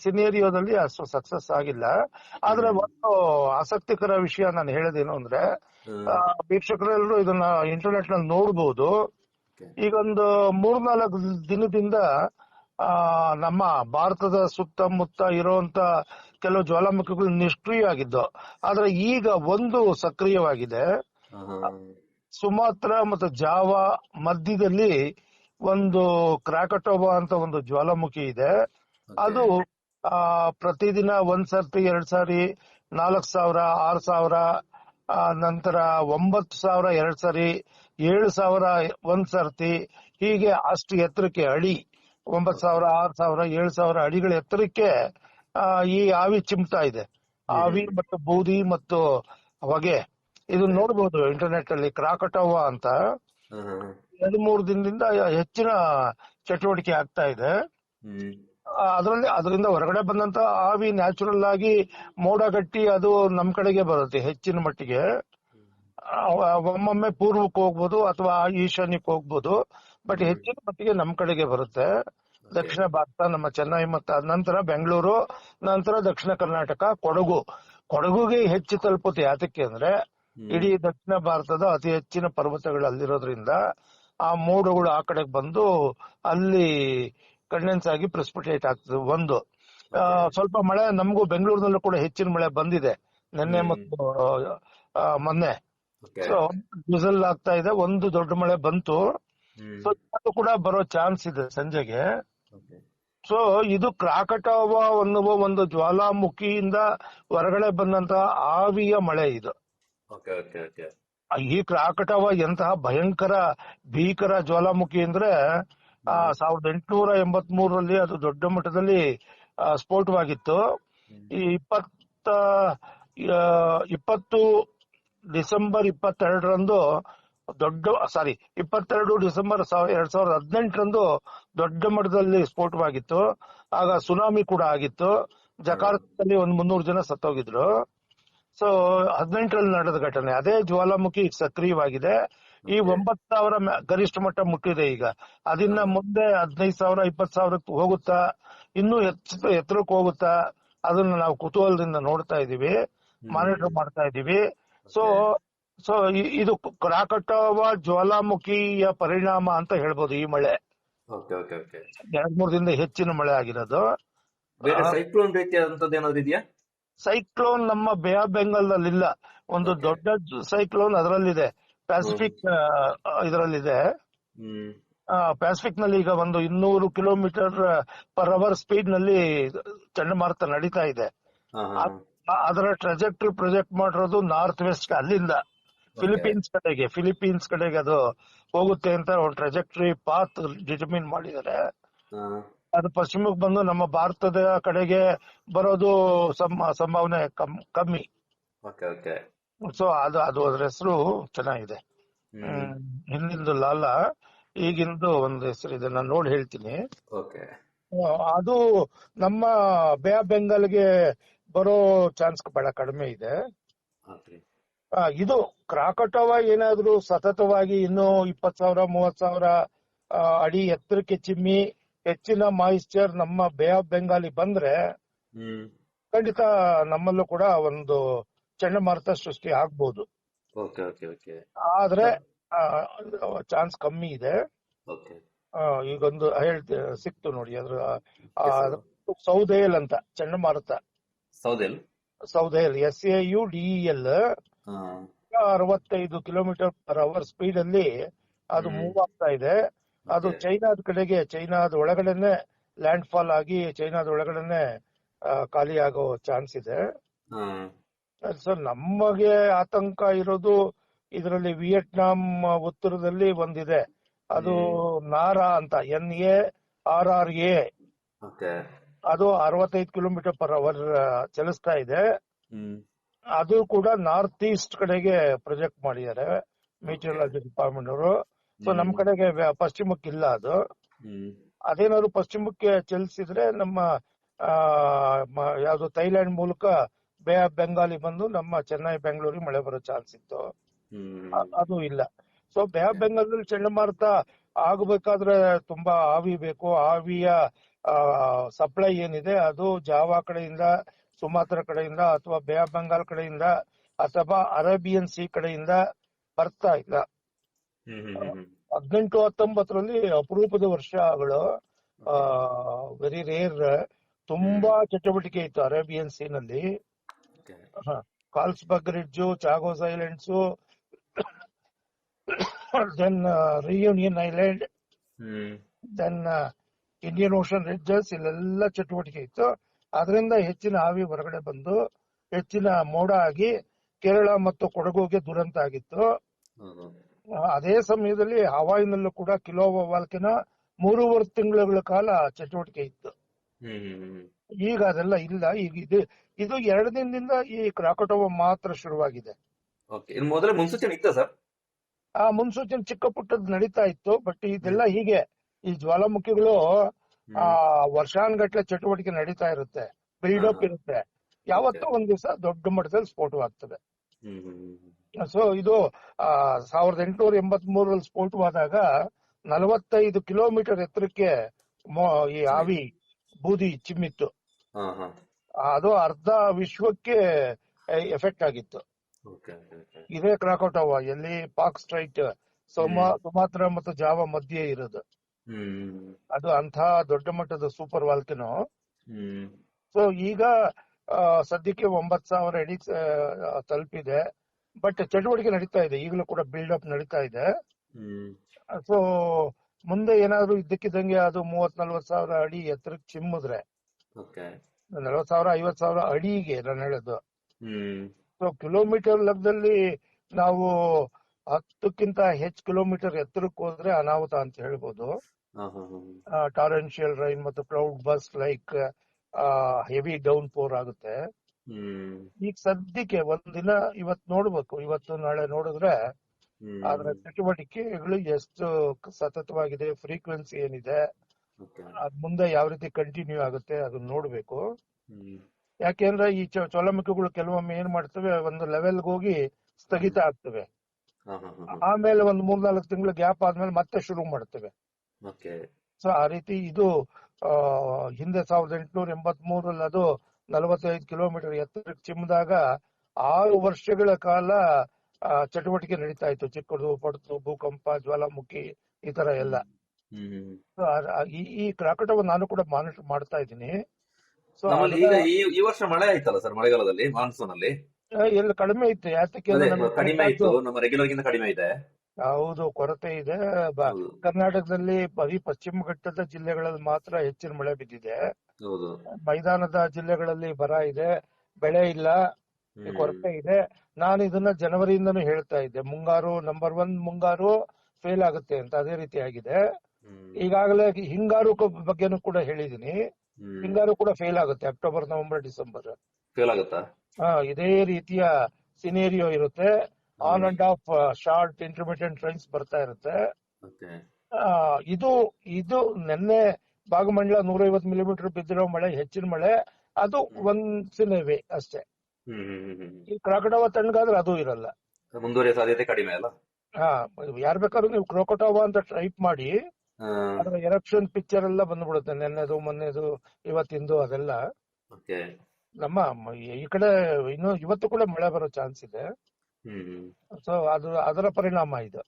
ಸಿನೇರಿಯೋದಲ್ಲಿ ಅಷ್ಟು ಸಕ್ಸಸ್ ಆಗಿಲ್ಲ. ಆದ್ರೆ ಒಂದು ಆಸಕ್ತಿಕರ ವಿಷಯ ನಾನು ಹೇಳೋದೇನು ಅಂದ್ರೆ, ವೀಕ್ಷಕರೆಲ್ಲರೂ ಇದನ್ನ ಇಂಟರ್ನೆಟ್ ನಲ್ಲಿ ನೋಡಬಹುದು. ಈಗೊಂದು 3-4 ದಿನದಿಂದ ನಮ್ಮ ಭಾರತದ ಸುತ್ತಮುತ್ತ ಇರುವಂತ ಕೆಲವು ಜ್ವಾಲಾಮುಖಿಗಳು ನಿಷ್ಕ್ರಿಯ ಆಗಿದ್ದು, ಆದ್ರೆ ಈಗ ಒಂದು ಸಕ್ರಿಯವಾಗಿದೆ. ಸುಮಾತ್ರ ಮತ್ತು ಜಾವಾ ಮಧ್ಯದಲ್ಲಿ ಒಂದು ಕ್ರಾಕಟೋವಾ ಅಂತ ಒಂದು ಜ್ವಾಲಾಮುಖಿ ಇದೆ. ಅದು ಪ್ರತಿದಿನ 1 ಸರ್ತಿ 2 ಸಾರಿ 4,000 6,000 ನಂತರ 9,000 2 ಸರಿ 7,000 1 ಸರ್ತಿ, ಹೀಗೆ ಅಷ್ಟು ಎತ್ತರಕ್ಕೆ ಅಡಿ 9,000 6,000 7,000 ಅಡಿಗಳ ಎತ್ತರಕ್ಕೆ ಈ ಆವಿ ಚಿಮ್ತಾ ಇದೆ. ಆವಿ ಮತ್ತು ಬೂದಿ ಮತ್ತು ಹೊಗೆ ಇದನ್ನ ನೋಡಬಹುದು ಇಂಟರ್ನೆಟ್ ಅಲ್ಲಿ. ಕ್ರಾಕಟೋವಾ ಅಂತ 2-3 ದಿನದಿಂದ ಹೆಚ್ಚಿನ ಚಟುವಟಿಕೆ ಆಗ್ತಾ ಇದೆ. ಅದರಿಂದ ಹೊರಗಡೆ ಬಂದಂತ ಆವಿ ನ್ಯಾಚುರಲ್ ಆಗಿ ಮೋಡ ಗಟ್ಟಿ ಅದು ನಮ್ ಕಡೆಗೆ ಬರುತ್ತೆ ಹೆಚ್ಚಿನ ಮಟ್ಟಿಗೆ. ಒಮ್ಮೊಮ್ಮೆ ಪೂರ್ವಕ್ಕೆ ಹೋಗ್ಬೋದು ಅಥವಾ ಈಶಾನ್ಯಕ್ಕೆ ಹೋಗ್ಬೋದು, ಬಟ್ ಹೆಚ್ಚಿನ ಮಟ್ಟಿಗೆ ನಮ್ ಕಡೆಗೆ ಬರುತ್ತೆ. ದಕ್ಷಿಣ ಭಾರತ, ನಮ್ಮ ಚೆನ್ನೈ ಮತ್ತು ನಂತರ ಬೆಂಗಳೂರು, ನಂತರ ದಕ್ಷಿಣ ಕರ್ನಾಟಕ, ಕೊಡಗುಗೆ ಹೆಚ್ಚು ತಲುಪುತ್ತೆ. ಯಾತಕ್ಕೆ ಅಂದ್ರೆ ಇಡೀ ದಕ್ಷಿಣ ಭಾರತದ ಅತಿ ಹೆಚ್ಚಿನ ಪರ್ವತಗಳು ಅಲ್ಲಿರೋದ್ರಿಂದ ಆ ಮೋಡಗಳು ಆ ಕಡೆಗೆ ಬಂದು ಅಲ್ಲಿ ಕಂಡೆನ್ಸ್ ಆಗಿ ಪ್ರೆಸಿಪಿಟೇಟ್ ಆಗ್ತದೆ. ಒಂದು ಸ್ವಲ್ಪ ಮಳೆ ನಮಗೂ ಬೆಂಗಳೂರಿನಲ್ಲೂ ಕೂಡ ಹೆಚ್ಚಿನ ಮಳೆ ಬಂದಿದೆ ನಿನ್ನೆ ಮತ್ತು ಮೊನ್ನೆ. ಸೊ ಡಿಸಲ್ ಆಗ್ತಾ ಇದೆ. ಒಂದು ದೊಡ್ಡ ಮಳೆ ಬಂತು, ಅದು ಕೂಡ ಬರೋ ಚಾನ್ಸ್ ಇದೆ ಸಂಜೆಗೆ. ಸೊ ಇದು ಕ್ರಾಕಟೋವಾ ಅನ್ನುವ ಒಂದು ಜ್ವಾಲಾಮುಖಿಯಿಂದ ಹೊರಗಡೆ ಬಂದಂತ ಆವಿಯ ಮಳೆ ಇದು. ಈ ಕ್ರಾಕಟೋವಾ ಎಂತಹ ಭಯಂಕರ ಭೀಕರ ಜ್ವಾಲಾಮುಖಿ ಅಂದ್ರೆ 1883ರಲ್ಲಿ ಅದು ದೊಡ್ಡ ಮಟ್ಟದಲ್ಲಿ ಸ್ಫೋಟವಾಗಿತ್ತು. ಈ 20 ಡಿಸೆಂಬರ್ 22ರಂದು 22 ಡಿಸೆಂಬರ್ 2018ರಂದು ದೊಡ್ಡ ಮಟ್ಟದಲ್ಲಿ ಸ್ಫೋಟವಾಗಿತ್ತು. ಆಗ ಸುನಾಮಿ ಕೂಡ ಆಗಿತ್ತು. ಜಕಾರ್ತದಲ್ಲಿ 300 ಜನ ಸತ್ತೋಗಿದ್ರು. ಸೊ 18ರಲ್ಲಿ ನಡೆದ ಘಟನೆ. ಅದೇ ಜ್ವಾಲಾಮುಖಿ ಸಕ್ರಿಯವಾಗಿದೆ. ಈ 9,000 ಗರಿಷ್ಠ ಮಟ್ಟ ಮುಟ್ಟಿದೆ. ಈಗ ಅದನ್ನ ಮುಂದೆ 15,000 20,000 ಹೋಗುತ್ತಾ, ಇನ್ನೂ ಎತ್ತರಕ್ಕೆ ಹೋಗುತ್ತಾ, ಅದನ್ನ ನಾವು ಕುತೂಹಲದಿಂದ ನೋಡ್ತಾ ಇದೀವಿ, ಮಾನಿಟರ್ ಮಾಡ್ತಾ ಇದೀವಿ. ಸೊ ಇದು ಕ್ರಾಕಟೋವಾ ಜ್ವಾಲಾಮುಖಿಯ ಪರಿಣಾಮ ಅಂತ ಹೇಳ್ಬೋದು ಈ ಮಳೆ. 2-3 ದಿನದಿಂದ ಹೆಚ್ಚಿನ ಮಳೆ ಆಗಿರೋದು. ಸೈಕ್ಲೋನ್ ರೀತಿಯಾದಂತದ್ದು ಏನಾದ್ರು ಇದೆಯಾ? ಸೈಕ್ಲೋನ್ ನಮ್ಮ ಬೇ ಆಫ್ ಬೆಂಗಾಲ್ ನಲ್ಲಿ ಇಲ್ಲ. ಒಂದು ದೊಡ್ಡ ಸೈಕ್ಲೋನ್ ಅದರಲ್ಲಿದೆ, ಪ್ಯಾಸಿಫಿಕ್ ಇದರಲ್ಲಿದೆ. ಪ್ಯಾಸಿಫಿಕ್ ನಲ್ಲಿ ಈಗ ಒಂದು 200 ಕಿಲೋಮೀಟರ್ ಪರ್ ಅವರ್ ಸ್ಪೀಡ್ ನಲ್ಲಿ ಚಂಡಮಾರುತ ನಡೀತಾ ಇದೆ. ಅದರ ಟ್ರೆಜೆಕ್ಟರಿ ಪ್ರೊಜೆಕ್ಟ್ ಮಾಡಿರೋದು ನಾರ್ತ್ ವೆಸ್ಟ್, ಅಲ್ಲಿಂದ ಫಿಲಿಪೀನ್ಸ್ ಕಡೆಗೆ ಅದು ಹೋಗುತ್ತೆ ಅಂತ ಒಂದು ಟ್ರೆಜೆಕ್ಟರಿ ಪಾತ್ ಡಿಟರ್ಮಿನ್ ಮಾಡಿದ್ದಾರೆ. ಅದು ಪಶ್ಚಿಮಕ್ಕೆ ಬಂದು ನಮ್ಮ ಭಾರತದ ಕಡೆಗೆ ಬರೋದು ಸಂಭಾವನೆ ಕಮ್ಮಿ. ಸೊ ಅದು ಅದ್ರ ಹೆಸರು ಚೆನ್ನಾಗಿದೆ. ಹಿಂದಿಂದು ಲಾಲಾ, ಈಗಿಂದು ಒಂದು ಹೆಸರಿದೆ, ನಾನು ನೋಡಿ ಹೇಳ್ತೀನಿ. ಅದು ನಮ್ಮ ಬೇ ಆಫ್ ಬೆಂಗಾಲ್ಗೆ ಬರೋ ಚಾನ್ಸ್ ಬಹಳ ಕಡಿಮೆ ಇದೆ. ಇದು ಕ್ರಾಕಟೋವಾ ಏನಾದ್ರೂ ಸತತವಾಗಿ ಇನ್ನೂ 20,000 30,000 ಅಡಿ ಎತ್ತರಕ್ಕೆ ಚಿಮ್ಮಿ ಹೆಚ್ಚಿನ ಮಾಯಿಶ್ಚರ್ ನಮ್ಮ ಬೇ ಆಫ್ ಬೆಂಗಾಲಿ ಬಂದ್ರೆ ಖಂಡಿತ ನಮ್ಮಲ್ಲೂ ಕೂಡ ಒಂದು ಚಂಡಮಾರುತ ಸೃಷ್ಟಿ ಆಗ್ಬೋದು. ಆದ್ರೆ ಚಾನ್ಸ್ ಕಮ್ಮಿ ಇದೆ. ಈಗೊಂದು ಸಿಕ್ತು ನೋಡಿ, ಅದ್ರ ಸೌದೇಲ್ ಅಂತ ಚಂಡಮಾರುತ. ಸೌದೇಲ್ SAUDEL 65 kilometre per hour speed ಅಲ್ಲಿ ಅದು ಮೂವ್ ಆಗ್ತಾ ಇದೆ. ಅದು ಚೈನಾದ ಕಡೆಗೆ, ಚೈನಾದ ಒಳಗಡೆನೆ ಲ್ಯಾಂಡ್ ಫಾಲ್ ಆಗಿ ಚೈನಾದ ಒಳಗಡೆನೆ ಖಾಲಿ ಆಗೋ ಚಾನ್ಸ್ ಇದೆ. ಸೊ ನಮಗೆ ಆತಂಕ ಇರೋದು ಇದರಲ್ಲಿ ವಿಯೆಟ್ನಾಂ ಉತ್ತರದಲ್ಲಿ ಒಂದಿದೆ, ಅದು ನಾರಾ ಅಂತ, NARRA. ಅದು 65 ಕಿಲೋಮೀಟರ್ ಪರ್ ಅವರ್ ಚಲಿಸ್ತಾ ಇದೆ. ಅದು ಕೂಡ ನಾರ್ತ್ ಈಸ್ಟ್ ಕಡೆಗೆ ಪ್ರೊಜೆಕ್ಟ್ ಮಾಡಿದ್ದಾರೆ ಮೀಟರಾಲಜಿ ಡಿಪಾರ್ಟ್ಮೆಂಟ್ ಅವರು. ಸೊ ನಮ್ ಕಡೆಗೆ ಪಶ್ಚಿಮಕ್ಕಿಲ್ಲ ಅದು. ಅದೇನಾದ್ರು ಪಶ್ಚಿಮಕ್ಕೆ ಚಲಿಸಿದ್ರೆ ನಮ್ಮ ಯಾವ್ದು ಥೈಲ್ಯಾಂಡ್ ಮೂಲಕ ಬೇ ಆಫ್ ಬೆಂಗಾಲಿ ಬಂದು ನಮ್ಮ ಚೆನ್ನೈ ಬೆಂಗಳೂರಿಗೆ ಮಳೆ ಬರೋ ಚಾನ್ಸ್ ಇತ್ತು. ಅದು ಇಲ್ಲ. ಸೊ ಬೇ ಆಫ್ ಬೆಂಗಾಲದಲ್ಲಿ ಚಂಡಮಾರುತ ಆಗಬೇಕಾದ್ರೆ ತುಂಬಾ ಆವಿ ಬೇಕು. ಆವಿಯ ಸಪ್ಲೈ ಏನಿದೆ ಅದು ಜಾವಾ ಕಡೆಯಿಂದ, ಸುಮಾತ್ರ ಕಡೆಯಿಂದ, ಅಥವಾ ಬೇ ಆಫ್ ಬೆಂಗಾಲ್ ಕಡೆಯಿಂದ, ಅಥವಾ ಅರೇಬಿಯನ್ ಸಿ ಕಡೆಯಿಂದ ಬರ್ತಾ ಇಲ್ಲ. 18-19ರಲ್ಲಿ ಅಪರೂಪದ ವರ್ಷಗಳು, ವೆರಿ ರೇರ್, ತುಂಬಾ ಚಟುವಟಿಕೆ ಇತ್ತು ಅರೇಬಿಯನ್ ಸಿ ನಲ್ಲಿ. Carlsberg ridge, Chagos islands, then Reunion island, then Indian ocean ridges, ಇಲ್ಲೆಲ್ಲ ಚಟುವಟಿಕೆ ಇತ್ತು. ಅದರಿಂದ ಹೆಚ್ಚಿನ ಆವಿ ಹೊರಗಡೆ ಬಂದು ಹೆಚ್ಚಿನ ಮೋಡ ಆಗಿ ಕೇರಳ ಮತ್ತು ಕೊಡಗುಗೆ ದುರಂತ ಆಗಿತ್ತು. ಅದೇ ಸಮಯದಲ್ಲಿ ಹವಾಯಿನಲ್ಲೂ ಕೂಡ ಕಿಲೋವಾ ವಾಲ್ಕೆನೋ 3.5 ತಿಂಗಳ ಕಾಲ ಚಟುವಟಿಕೆ ಇತ್ತು. ಈಗ ಅದೆಲ್ಲ ಇಲ್ಲ. ಈಗ ಇದು 2 ದಿನದಿಂದ ಈ ಕ್ರಾಕಟೋವಾ ಮಾತ್ರ ಶುರುವಾಗಿದೆ. ಮೊದಲೇ ಮುನ್ಸೂಚನೆ ಇತ್ತ ಸರ್? ಆ ಮುನ್ಸೂಚನೆ ಚಿಕ್ಕ ಪುಟ್ಟದ್ ನಡೀತಾ ಇತ್ತು. ಬಟ್ ಇದೆಲ್ಲ ಹೀಗೆ ಈ ಜ್ವಾಲಾಮುಖಿಗಳು ವರ್ಷಾನ್ಗಟ್ಲೆ ಚಟುವಟಿಕೆ ನಡೀತಾ ಇರುತ್ತೆ, ಬಿಲ್ಡಪ್ ಇರುತ್ತೆ. ಯಾವತ್ತೋ ಒಂದ್ ದಿವಸ ದೊಡ್ಡ ಮಟ್ಟದಲ್ಲಿ ಸ್ಫೋಟವಾಗ್ತದೆ. ಸೊ ಇದು 1883ರಲ್ಲಿ ಸ್ಫೋಟವಾದಾಗ 45 ಕಿಲೋಮೀಟರ್ ಎತ್ತರಕ್ಕೆ ಈ ಆವಿ ಬೂದಿ ಚಿಮ್ಮಿತ್ತು. ಅದು ಅರ್ಧ ವಿಶ್ವಕ್ಕೆ ಎಫೆಕ್ಟ್ ಆಗಿತ್ತು. ಇದೇ ಕ್ರಾಕೋಟೋವಾ, ಎಲ್ಲಿ ಪಾಕ್ ಸ್ಟ್ರೈಟ್, ಸುಮಾತ್ರ ಮತ್ತು ಜಾವಾ ಮಧ್ಯೆ ಇರೋದು. ಅದು ಅಂಥ ದೊಡ್ಡ ಮಟ್ಟದ ಸೂಪರ್ ವಾಲ್ಕೆನೋ. ಸೊ ಈಗ ಸದ್ಯಕ್ಕೆ 9,000 ಅಡಿ ತಲುಪಿದೆ. ಬಟ್ ಚಟುವಟಿಕೆ ನಡೀತಾ ಇದೆ, ಈಗಲೂ ಕೂಡ ಬಿಲ್ಡಪ್ ನಡೀತಾ ಇದೆ. ಸೊ ಮುಂದೆ ಏನಾದ್ರು ಇದ್ದಕ್ಕಿದ್ದಂಗೆ ಅದು 30-40 ಸಾವಿರ ಅಡಿ ಎತ್ತರಕ್ಕೆ ಚಿಮ್ಮಿದ್ರೆ, 40,000 50,000 ಅಡಿಗೆ ನಾನು ಹೇಳೋದು. ಸೊ ಕಿಲೋಮೀಟರ್ ಲೆಕ್ಕದಲ್ಲಿ ನಾವು 10ಕ್ಕಿಂತ ಹೆಚ್ಚು ಕಿಲೋಮೀಟರ್ ಎತ್ತರಕ್ಕೆ ಹೋದ್ರೆ ಅನಾಹುತ ಅಂತ ಹೇಳ್ಬೋದು. ಟಾರೆನ್ಶಿಯಲ್ ರೈನ್ ಮತ್ತು cloudburst like heavy downpour ಆಗುತ್ತೆ. ಈಗ ಸದ್ಯಕ್ಕೆ ಒಂದಿನ ಇವತ್ತು ನೋಡ್ಬೇಕು, ಇವತ್ತು ನಾಳೆ ನೋಡಿದ್ರೆ ಅದರ ಚಟುವಟಿಕೆಗಳು ಎಷ್ಟು ಸತತವಾಗಿದೆ, ಫ್ರೀಕ್ವೆನ್ಸಿ ಏನಿದೆ, ಅದ್ ಮುಂದೆ ಯಾವ ರೀತಿ ಕಂಟಿನ್ಯೂ ಆಗುತ್ತೆ ಅದನ್ನ ನೋಡ್ಬೇಕು. ಯಾಕೆಂದ್ರೆ ಈ ಜ್ವಾಲಾಮುಖಿಗಳು ಕೆಲವೊಮ್ಮೆ ಏನ್ ಮಾಡ್ತವೆ, ಒಂದು ಲೆವೆಲ್ಗೆ ಹೋಗಿ ಸ್ಥಗಿತ ಆಗ್ತವೆ, ಆಮೇಲೆ ಒಂದು 3-4 ತಿಂಗಳು ಗ್ಯಾಪ್ ಆದ್ಮೇಲೆ ಮತ್ತೆ ಶುರು ಮಾಡ್ತವೆ. ಸೊ ಆ ರೀತಿ ಇದು ಹಿಂದೆ 1883ರಲ್ಲಿ ಅದು 45 ಕಿಲೋಮೀಟರ್ ಎತ್ತರಕ್ಕೆ ಚಿಮ್ಮಿದಾಗ 6 ವರ್ಷಗಳ ಕಾಲ ಚಟುವಟಿಕೆ ನಡೀತಾ ಇತ್ತು. ಚಿಕ್ಕದು, ಪಡ್ತು, ಭೂಕಂಪ, ಜ್ವಾಲಾಮುಖಿ ಈ ತರ ಎಲ್ಲ. ಈ ಕ್ರಾಕಟೋವಾ ನಾನು ಕೂಡ ಮಾನಿಟರ್ ಮಾಡ್ತಾ ಇದ್ದೀನಿ. ಸೊ ಈ ವರ್ಷ ಮಳೆ ಆಯ್ತಲ್ಲ ಸರ್, ಮಳೆಗಾಲದಲ್ಲಿ ಮಾನ್ಸೂನ್ ಅಲ್ಲಿ ಎಲ್ಲ ಕಡಿಮೆ ಇತ್ತು. ಯಾತಕ್ಕೆ ಕಡಿಮೆ ಇತ್ತು, ನಮ್ಮ ರೆಗ್ಯುಲರ್ ಗಿಂತ ಕಡಿಮೆ ಇದೆ. ಹೌದು, ಕೊರತೆ ಇದೆ. ಕರ್ನಾಟಕದಲ್ಲಿ ಬರೀ ಪಶ್ಚಿಮ ಘಟ್ಟದ ಜಿಲ್ಲೆಗಳಲ್ಲಿ ಮಾತ್ರ ಹೆಚ್ಚಿನ ಮಳೆ ಬಿದ್ದಿದೆ. ಮೈದಾನದ ಜಿಲ್ಲೆಗಳಲ್ಲಿ ಬರ ಇದೆ, ಬೆಳೆ ಇಲ್ಲ, ಕೊರತೆ ಇದೆ. ನಾನು ಇದನ್ನ ಜನವರಿಯಿಂದನೂ ಹೇಳ್ತಾ ಇದ್ದೆ, ಮುಂಗಾರು ನಂಬರ್ 1 ಮುಂಗಾರು ಫೇಲ್ ಆಗುತ್ತೆ ಅಂತ. ಅದೇ ರೀತಿ ಆಗಿದೆ. ಈಗಾಗಲೇ ಹಿಂಗಾರು ಬಗ್ಗೆನೂ ಕೂಡ ಹೇಳಿದೀನಿ, ಹಿಂಗಾರು ಕೂಡ ಫೇಲ್ ಆಗುತ್ತೆ. ಅಕ್ಟೋಬರ್, ನವೆಂಬರ್, ಡಿಸೆಂಬರ್ ಫೇಲ್ ಆಗುತ್ತಾ? ಇದೇ ರೀತಿಯ ಸಿನೇರಿಯೋ ಇರುತ್ತೆ. On and off short intermediate trains ಬರ್ತಾ ಇರುತ್ತೆ. ಇದು ನಿನ್ನೆ ಭಾಗಮಂಡಲ 150 ಮಿಲಿಮೀಟರ್ ಬಿದ್ದಿರೋ ಮಳೆ, ಹೆಚ್ಚಿನ ಮಳೆ, ಅದು ಒನ್ಸ್ ಇನ್ ಎ ವೇ ಅಷ್ಟೇ. ಈ ಕ್ರಾಕಟೋವಾ ತಣ್ಣಗಾದ್ರೆ ಅದು ಇರಲ್ಲ, ಮುಂದುವರಿಯ ಸಾಧ್ಯತೆ ಕಡಿಮೆ ಅಲ್ಲ. ಯಾರ್ ಬೇಕಾದ್ರೂ ನೀವು ಕ್ರಾಕಟೋವಾ ಅಂತ ಟೈಪ್ ಮಾಡಿ, ಅದರ ಎರಪ್ಷನ್ ಪಿಕ್ಚರ್ ಎಲ್ಲ ಬಂದ್ಬಿಡುತ್ತೆ, ನೆನ್ನೆದು, ಮೊನ್ನೆದು, ಇವತ್ತಿಂದು, ಅದೆಲ್ಲ. ನಮ್ಮ ಈ ಕಡೆ ಇನ್ನು ಇವತ್ತು ಕೂಡ ಮಳೆ ಬರೋ ಚಾನ್ಸ್ ಇದೆ. ಸೊ ಅದರ ಪರಿಣಾಮ ಇದು.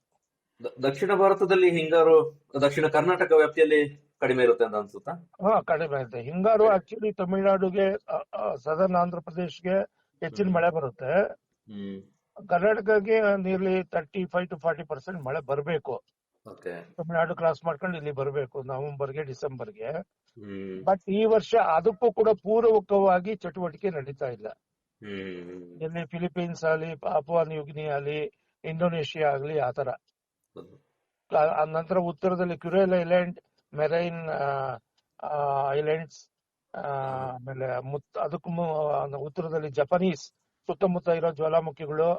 ದಕ್ಷಿಣ ಭಾರತದಲ್ಲಿ ಹಿಂಗಾರು ದಕ್ಷಿಣ ಕರ್ನಾಟಕ ವ್ಯಾಪ್ತಿಯಲ್ಲಿ ಕಡಿಮೆ ಇರುತ್ತೆ ಅಂತ ಅನ್ಸುತ್ತಾ? ಕಡಿಮೆ ಇರುತ್ತೆ ಹಿಂಗಾರು. ಆಕ್ಚುಲಿ ತಮಿಳುನಾಡುಗೆ, ಸದರ್ನ್ ಆಂಧ್ರ ಪ್ರದೇಶ್ಗೆ ಹೆಚ್ಚಿನ ಮಳೆ ಬರುತ್ತೆ. ಕರ್ನಾಟಕಕ್ಕೆ ನಿಯರ್ಲಿ 35-40% ಮಳೆ ಬರಬೇಕು. ತಮಿಳುನಾಡು ಕ್ರಾಸ್ ಮಾಡ್ಕೊಂಡು ಇಲ್ಲಿ ಬರಬೇಕು ನವೆಂಬರ್ಗೆ, ಡಿಸೆಂಬರ್ಗೆ. ಬಟ್ ಈ ವರ್ಷ ಅದಕ್ಕೂ ಕೂಡ ಪೂರ್ವಕವಾಗಿ ಚಟುವಟಿಕೆ ನಡೀತಾ ಇಲ್ಲ. ಎಲ್ಲಿ ಫಿಲಿಪೀನ್ಸ್ ಆಗಲಿ, ಪಾಪುವಾ ನ್ಯೂಗಿನಿ ಆಗಲಿ, ಇಂಡೋನೇಷಿಯಾ ಆಗಲಿ, ಆತರ. ನಂತರ ಉತ್ತರದಲ್ಲಿ ಕ್ಯುರೇಲ್ ಐಲ್ಯಾಂಡ್, ಮೆರೈನ್ ಐಲ್ಯಾಂಡ್ಸ್, ಆಮೇಲೆ ಅದಕ್ಕೂ ಉತ್ತರದಲ್ಲಿ ಜಪಾನೀಸ್ ಸುತ್ತಮುತ್ತ ಇರೋ ಜ್ವಾಲಾಮುಖಿಗಳು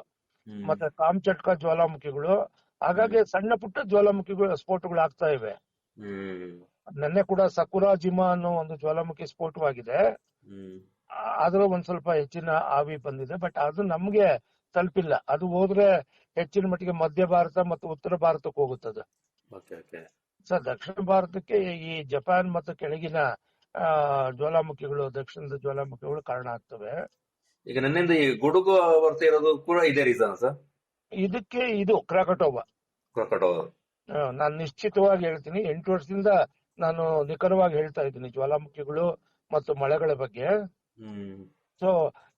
ಹ್ಮ್ ಮತ್ತೆ ಕಾಮಚಟ್ಕ ಜ್ವಾಲಾಮುಖಿಗಳು, ಹಾಗಾಗಿ ಸಣ್ಣ ಪುಟ್ಟ ಜ್ವಾಲಾಮುಖಿಗಳು ಸ್ಫೋಟಗಳು ಆಗ್ತಾ ಇವೆ. ಹ್ಮ್ ನೆನ್ನೆ ಕೂಡ ಸಕುರಾಜಿಮಾ ಅನ್ನೋ ಒಂದು ಜ್ವಾಲಾಮುಖಿ ಸ್ಫೋಟವಾಗಿದೆ. ಹ್ಮ್ ಆದ್ರೂ ಒಂದ್ ಸ್ವಲ್ಪ ಹೆಚ್ಚಿನ ಆವಿ ಬಂದಿದೆ, ಬಟ್ ಅದು ನಮ್ಗೆ ತಲುಪಿಲ್ಲ. ಅದು ಹೋದ್ರೆ ಹೆಚ್ಚಿನ ಮಟ್ಟಿಗೆ ಮಧ್ಯ ಭಾರತ ಮತ್ತು ಉತ್ತರ ಭಾರತಕ್ಕೆ ಹೋಗುತ್ತದೆ. ಓಕೆ ಓಕೆ ಸರ್, ದಕ್ಷಿಣ ಭಾರತಕ್ಕೆ ಈ ಜಪಾನ್ ಮತ್ತು ಕೆಳಗಿನ ಜ್ವಾಲಾಮುಖಿಗಳು, ದಕ್ಷಿಣದ ಜ್ವಾಲಾಮುಖಿಗಳು ಕಾರಣ ಆಗ್ತವೆ. ಈಗ ನನ್ನಿಂದ ಈ ಗುಡುಗು ಬರ್ತಾ ಇರೋದು ಕೂಡ ಇದೇ ರೀಸನ್ ಸರ್? ಇದಕ್ಕೆ ಇದು ಕ್ರಾಕಟೋವಾ. ಕ್ರೊಕಟೋ. ನಾನು ನಿಶ್ಚಿತವಾಗಿ ಹೇಳ್ತೀನಿ, 8 ವರ್ಷದಿಂದ ನಾನು ನಿಖರವಾಗಿ ಹೇಳ್ತಾ ಇದ್ದೀನಿ ಜ್ವಾಲಾಮುಖಿಗಳು ಮತ್ತು ಮಳೆಗಳ ಬಗ್ಗೆ. ಹ್ಮ್ ಸೊ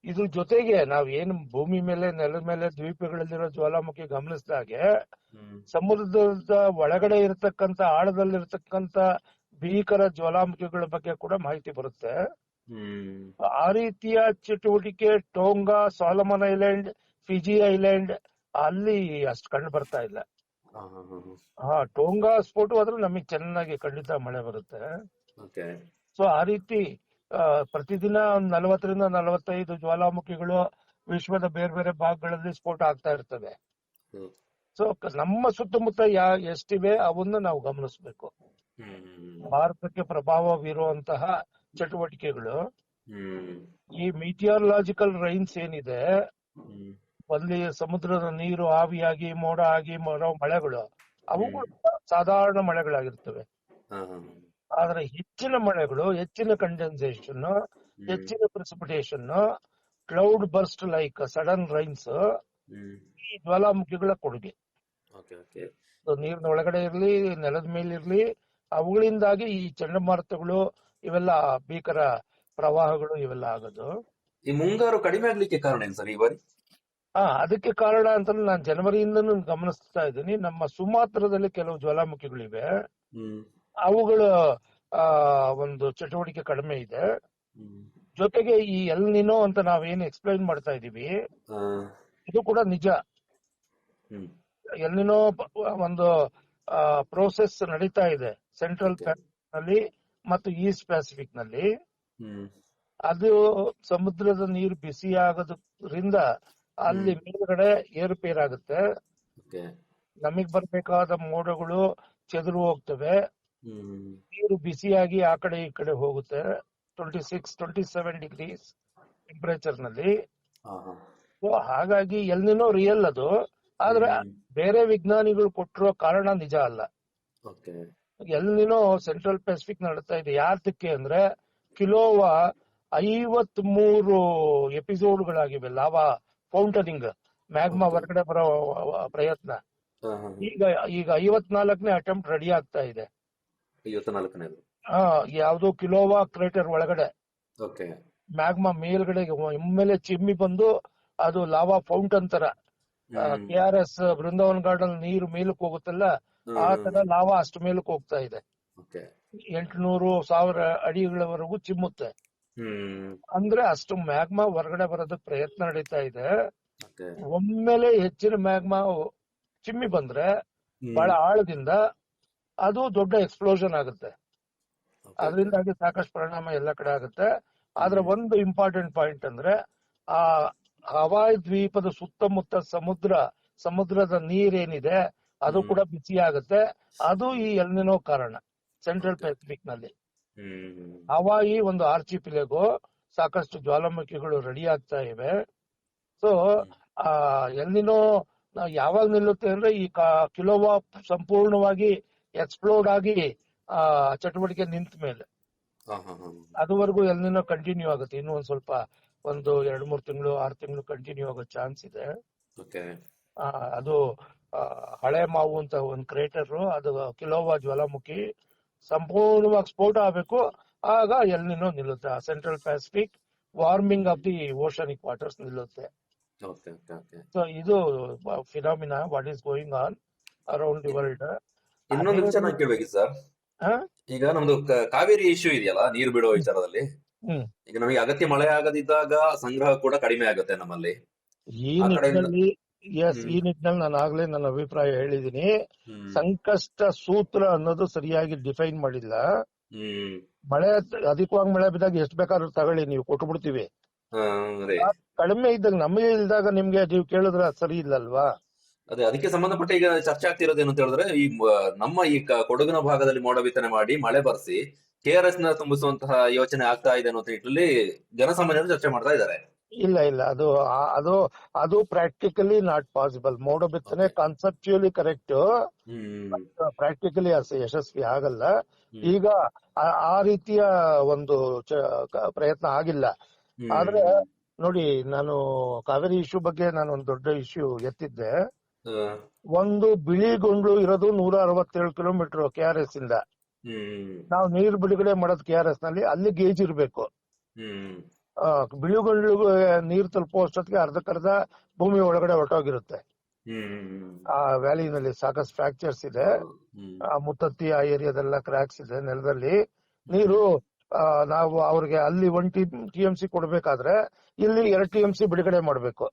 ಇದ್ರ ಜೊತೆಗೆ ನಾವ್ ಏನು ಭೂಮಿ ಮೇಲೆ, ನೆಲದ ಮೇಲೆ, ದ್ವೀಪಗಳಲ್ಲಿರೋ ಜ್ವಾಲಾಮುಖಿ ಗಮನಿಸಿದಾಗೆ ಹ್ಮ್ ಸಮುದ್ರದ ಒಳಗಡೆ ಇರತಕ್ಕಂತ, ಆಳದಲ್ಲಿರ್ತಕ್ಕಂತ ಭೀಕರ ಜ್ವಾಲಾಮುಖಿಗಳ ಬಗ್ಗೆ ಕೂಡ ಮಾಹಿತಿ ಬರುತ್ತೆ. ಹ್ಮ್ ಆ ರೀತಿಯ ಚಟುವಟಿಕೆ Tonga, Solomon island, Fiji island ಅಲ್ಲಿ ಅಷ್ಟು ಕಂಡು ಬರ್ತಾ ಇಲ್ಲ. ಹಾ ಹಾ ಹಾ ಟೋಂಗಾ ಸ್ಫೋಟ ಆದ್ರೂ ನಮಗೆ ಚೆನ್ನಾಗಿ ಖಂಡಿತ ಮಳೆ ಬರುತ್ತೆ. ಓಕೆ. ಸೊ ಆ ರೀತಿ ಪ್ರತಿದಿನ 40ರಿಂದ 45 ಜ್ವಾಲಾಮುಖಿಗಳು ವಿಶ್ವದ ಬೇರೆ ಬೇರೆ ಭಾಗಗಳಲ್ಲಿ ಸ್ಫೋಟ ಆಗ್ತಾ ಇರ್ತವೆ. ಹ್ಮ್ ಸೊ ನಮ್ಮ ಸುತ್ತಮುತ್ತ ಎಷ್ಟಿವೆ ಅವನ್ನ ನಾವು ಗಮನಿಸಬೇಕು. ಹ್ಮ್ ಭಾರತಕ್ಕೆ ಪ್ರಭಾವ ಬೀರುವಂತಹ ಚಟುವಟಿಕೆಗಳು, ಹ್ಮ್ ಈ ಮೀಟಿಯಾರಲಾಜಿಕಲ್ ರೈನ್ಸ್ ಏನಿದೆ, ಹ್ಮ್ ಅಲ್ಲಿ ಸಮುದ್ರದ ನೀರು ಆವಿಯಾಗಿ ಮೋಡ ಆಗಿ ಬರೋ ಮಳೆಗಳು, ಅವುಗಳು ಸಾಧಾರಣ ಮಳೆಗಳಾಗಿರ್ತವೆ. ಹಾ ಹಾ ಆದ್ರೆ ಹೆಚ್ಚಿನ ಮಳೆಗಳು, ಹೆಚ್ಚಿನ ಕಂಡೆನ್ಸೇಷನ್, ಹೆಚ್ಚಿನ precipitation, cloud burst like sudden rains, hmm ಈ ಜ್ವಾಲಾಮುಖಿಗಳ ಕೊಡುಗೆ. Okay okay. ನೀರಿನ ಒಳಗಡೆ ಇರ್ಲಿ, ನೆಲದ ಮೇಲಿರ್ಲಿ, ಅವುಗಳಿಂದಾಗಿ ಈ ಚಂಡಮಾರುತಗಳು, ಇವೆಲ್ಲ ಭೀಕರ ಪ್ರವಾಹಗಳು ಇವೆಲ್ಲ ಆಗೋದು. ಈ ಮುಂಗಾರು ಕಡಿಮೆ ಆಗ್ಲಿಕ್ಕೆ ಕಾರಣ ಏನ್ ಸರ್ ಈ ಬಾರಿ? ಅದಕ್ಕೆ ಕಾರಣ ಅಂತ ನಾನು ಜನವರಿಯಿಂದನೂ ಗಮನಿಸ್ತಾ ಇದ್ದೀನಿ. ನಮ್ಮ ಸುಮಾತ್ರದಲ್ಲಿ ಕೆಲವು ಜ್ವಾಲಾಮುಖಿಗಳಿವೆ, ಹ್ಮ್ ಅವುಗಳ ಒಂದು ಚಟುವಟಿಕೆ ಕಡಿಮೆ ಇದೆ. ಹ್ಮ್ ಜೊತೆಗೆ ಈ ಎಲ್ ನಿನೋ ಅಂತ ನಾವೇನು ಎಕ್ಸ್ಪ್ಲೈನ್ ಮಾಡ್ತಾ ಇದೀವಿ, ಆ, ಇದು ಕೂಡ ನಿಜ. ಹ್ಮ್ ಎಲ್ ನಿನೋ ಒಂದು ಪ್ರೋಸೆಸ್ ನಡೀತಾ ಇದೆ ಸೆಂಟ್ರಲ್ ನಲ್ಲಿ ಮತ್ತು ಈಸ್ಟ್ ಪ್ಯಾಸಿಫಿಕ್ ನಲ್ಲಿ. ಹ್ಮ್ ಅದು ಸಮುದ್ರದ ನೀರು ಬಿಸಿ ಆಗೋದ್ರಿಂದ ಅಲ್ಲಿ ಮೇಲ್ಗಡೆ ಏರುಪೇರಾಗುತ್ತೆ. ಓಕೆ. ನಮಗ್ ಬರ್ಬೇಕಾದ ಮೋಡಗಳು ಚೆದರು ಹೋಗ್ತವೆ, ಹ್ಮ್ ನೀರು ಬಿಸಿಯಾಗಿ ಆ ಕಡೆ ಈ ಕಡೆ ಹೋಗುತ್ತೆ. 26-27 ಡಿಗ್ರೀಸ್ ಟೆಂಪರೇಚರ್ ನಲ್ಲಿ. ಹಾ ಹಾ ಸೊ ಹಾಗಾಗಿ ಎಲ್ ನಿನೋ ರಿಯಲ್ ಅದು, ಆದ್ರೆ ಬೇರೆ ವಿಜ್ಞಾನಿಗಳು ಕೊಟ್ಟಿರೋ ಕಾರಣ ನಿಜ ಅಲ್ಲ. ಓಕೆ. ಎಲ್ ನಿನೋ ಸೆಂಟ್ರಲ್ ಪೆಸಿಫಿಕ್ ನಡೀತಾ ಇದೆ. ಯಾತಕ್ಕೆ ಅಂದ್ರೆ ಕಿಲೋವಾ 53 ಎಪಿಸೋಡ್ಗಳಾಗಿವೆ ಲಾವಾ ಫೌಂಟನಿಂಗ್, ಮ್ಯಾಗ್ಮಾ ಹೊರಗಡೆ ಬರೋ ಪ್ರಯತ್ನ. ಹಾ ಹಾ ಈಗ 54ನೇ ಅಟೆಂಪ್ಟ್ ರೆಡಿ ಆಗ್ತಾ ಇದೆ. 54ನೇದು. ಯಾವ್ದು ಕಿಲೋವಾ ಕ್ರೇಟರ್ ಒಳಗಡೆ ಓಕೆ. ಮ್ಯಾಗ್ಮಾ ಮೇಲ್ಗಡೆ ಒಮ್ಮೆಲೆ ಚಿಮ್ಮಿ ಬಂದು ಅದು ಲಾವಾ ಫೌಂಟನ್ ತರ, KRS ಬೃಂದಾವನ್ ಗಾರ್ಡನ್ ನೀರು ಮೇಲಕ್ಕೆ ಹೋಗುತ್ತಲ್ಲ, ಆ ತರ ಲಾವಾ ಅಷ್ಟು ಮೇಲಕ್ಕೆ ಹೋಗ್ತಾ ಇದೆ. ಓಕೆ. 800-1000 ಅಡಿಗಳವರೆಗೂ ಚಿಮ್ಮುತ್ತೆ. ಅಂದ್ರೆ ಅಷ್ಟು ಮ್ಯಾಗ್ಮಾ ಹೊರಗಡೆ ಬರೋದಕ್ಕೆ ಪ್ರಯತ್ನ ನಡೀತಾ ಇದೆ. ಓಕೆ. ಒಮ್ಮೆಲೆ ಹೆಚ್ಚಿನ ಮ್ಯಾಗ್ಮಾ ಚಿಮ್ಮಿ ಬಂದ್ರೆ ಬಹಳ ಆಳದಿಂದ ಅದು ದೊಡ್ಡ ಎಕ್ಸ್ಪ್ಲೋಷನ್ ಆಗುತ್ತೆ. ಅದರಿಂದಾಗಿ ಸಾಕಷ್ಟು ಪರಿಣಾಮ ಎಲ್ಲ ಕಡೆ ಆಗುತ್ತೆ. ಆದ್ರೆ ಒಂದು ಇಂಪಾರ್ಟೆಂಟ್ ಪಾಯಿಂಟ್ ಅಂದ್ರೆ ಆ ಹವಾಯ್ ದ್ವೀಪದ ಸುತ್ತಮುತ್ತ ಸಮುದ್ರದ ನೀರೇನಿದೆ ಅದು ಕೂಡ ಬಿಸಿ ಆಗುತ್ತೆ. ಅದು ಈ ಎಲ್ ನಿನೋ ಕಾರಣ. ಸೆಂಟ್ರಲ್ ಪೆಸಿಫಿಕ್ ನಲ್ಲಿ ಹವಾಯಿ ಒಂದು ಆರ್ಚಿಪಿಲೆಗೋ, ಸಾಕಷ್ಟು ಜ್ವಾಲಾಮುಖಿಗಳು ರೆಡಿ ಆಗ್ತಾ ಇವೆ. ಸೊ ಎಲ್ ನಿನೋ ಯಾವಾಗ ನಿಲ್ಲುತ್ತೆ ಅಂದ್ರೆ ಈ ಕಿಲೋವಾ ಸಂಪೂರ್ಣವಾಗಿ ಎಕ್ಸ್ಪ್ಲೋಡ್ ಆಗಿ ಚಟುವಟಿಕೆ ನಿಂತ ಮೇಲೆ. ಅದುವರೆಗೂ ಎಲ್ ನಿನೋ ಕಂಟಿನ್ಯೂ ಆಗುತ್ತೆ. ಇನ್ನೂ ಒಂದ್ ಸ್ವಲ್ಪ 1-2-3 ತಿಂಗಳು 6 ತಿಂಗಳು ಕಂಟಿನ್ಯೂ ಆಗೋ ಚಾನ್ಸ್ ಇದೆ. ಅದು ಹಳೆ ಮಾವು ಅಂತ ಒಂದು ಕ್ರೇಟರ್, ಅದು ಕಿಲೋವಾ ಜ್ವಾಲಾಮುಖಿ ಸಂಪೂರ್ಣವಾಗಿ ಸ್ಫೋಟ ಆಗಬೇಕು, ಆಗ ಎಲ್ ನಿನೋ ನಿಲ್ಲುತ್ತೆ. Central Pacific warming of the oceanic waters ನಿಲ್ಲುತ್ತೆ. ಸೊ ಇದು phenomena what is going on around the world. ಇನ್ನೊಂದು ವಿಚಾರ ನಾನು ಕೇಳಬೇಕಿತ್ತು ಸರ್. ಈಗ ನಮ್ದು ಕಾವೇರಿ ಇಶ್ಯೂ ಇದೆಯಲ್ಲ, ನೀರು ಬಿಡುವ ವಿಚಾರದಲ್ಲಿ, ಈಗ ನಮಗೆ ಅಗತ್ಯ ಮಳೆ ಆಗದಿದ್ದಾಗ ಸಂಗ್ರಹ ಕೂಡ ಕಡಿಮೆ ಆಗುತ್ತೆ ನಮ್ಮಲ್ಲಿ. ಈ ನಿಟ್ಟಿನಲ್ಲಿ ನಾನು ಆಗ್ಲೇ ನನ್ನ ಅಭಿಪ್ರಾಯ ಹೇಳಿದೀನಿ. ಸಂಕಷ್ಟ ಸೂತ್ರ ಅನ್ನೋದು ಸರಿಯಾಗಿ ಡಿಫೈನ್ ಮಾಡಿಲ್ಲ. ಮಳೆ ಅಧಿಕವಾಗಿ ಮಳೆ ಬಿದ್ದಾಗ ಎಷ್ಟು ಬೇಕಾದ್ರೂ ತಗೊಳ್ಳಿ, ನೀವು ಕೊಟ್ಟು ಬಿಡ್ತೀವಿ. ಅದೇ ಕಡಿಮೆ ಇದ್ದಾಗ ನಮಗೆ ಇಲ್ದಾಗ ನಿಮ್ಗೆ ನೀವು ಕೇಳಿದ್ರೆ ಸರಿ ಇಲ್ಲಲ್ವಾ? ಅದೇ ಅದಕ್ಕೆ ಸಂಬಂಧಪಟ್ಟ ಈಗ ಚರ್ಚೆ ಆಗ್ತಿರೋದೇನು ಅಂತ ಹೇಳಿದ್ರೆ ನಮ್ಮ ಈ ಕೊಡಗಿನ ಭಾಗದಲ್ಲಿ ಮೋಡ ಬಿತ್ತನೆ ಮಾಡಿ ಮಳೆ ಬರ್ಸಿ KRS ನ ತುಂಬಿಸುವಂತಹ ಯೋಚನೆ ಆಗ್ತಾ ಇದೆ ಅನ್ನೋ ನಿಟ್ಟಿನಲ್ಲಿ ಜನಸಾಮಾನ್ಯರು ಚರ್ಚೆ ಮಾಡ್ತಾ ಇದ್ದಾರೆ. ಇಲ್ಲ ಇಲ್ಲ, ಅದು ಅದು ಪ್ರಾಕ್ಟಿಕಲಿ ನಾಟ್ ಪಾಸಿಬಲ್. ಮೋಡ ಬಿತ್ತನೆ Okay. ಕಾನ್ಸೆಪ್ಚುಯಲಿ ಕರೆಕ್ಟ್, ಹ್ಮ್ ಪ್ರಾಕ್ಟಿಕಲಿ ಯಶಸ್ವಿ ಆಗಲ್ಲ. ಹ್ಮ್. ಈಗ ಆ ರೀತಿಯ ಒಂದು ಪ್ರಯತ್ನ ಆಗಿಲ್ಲ. ಆದ್ರೆ ಹ್ಮ್ ನೋಡಿ, ನಾನು ಕಾವೇರಿ ಇಶ್ಯೂ ಬಗ್ಗೆ ನಾನು ಒಂದು ದೊಡ್ಡ ಇಶ್ಯೂ ಎತ್ತಿದ್ದೆ. ಆ, ಒಂದು ಬಿಳಿಗೊಂಡ್ಲು ಇರೋದು 167 ಕಿಲೋಮೀಟರ್ KRS ಇಂದ. ಹ್ಮ್ ನಾವು ನೀರು ಬಿಡುಗಡೆ ಮಾಡೋದು KRS ನಲ್ಲಿ, ಅಲ್ಲಿ ಗೇಜ್ ಇರಬೇಕು. ಹ್ಮ್ ಬಿಳಿಗೊಂಡ್ಲು ನೀರು ತಲುಪೋ ಅಷ್ಟೊತ್ತಿಗೆ ಅರ್ಧಕ್ಕರ್ಧ ಭೂಮಿ ಒಳಗಡೆ ಹೊರಟೋಗಿರುತ್ತೆ. ಹ್ಮ್ ಆ ವ್ಯಾಲಿನಲ್ಲಿ ಸಾಕಷ್ಟು ಫ್ರಾಕ್ಚರ್ಸ್ ಇದೆ. ಹೌದು. ಹ್ಮ್ ಆ ಮುತ್ತತ್ತಿ ಆ ಏರಿಯಾದೆಲ್ಲ ಕ್ರ್ಯಾಕ್ಸ್ ಇದೆ ನೆಲದಲ್ಲಿ. ನೀರು ನಾವು ಅವ್ರಿಗೆ ಅಲ್ಲಿ 1 TMC ಕೊಡ್ಬೇಕಾದ್ರೆ ಇಲ್ಲಿ 2 TMC ಬಿಡುಗಡೆ ಮಾಡ್ಬೇಕು.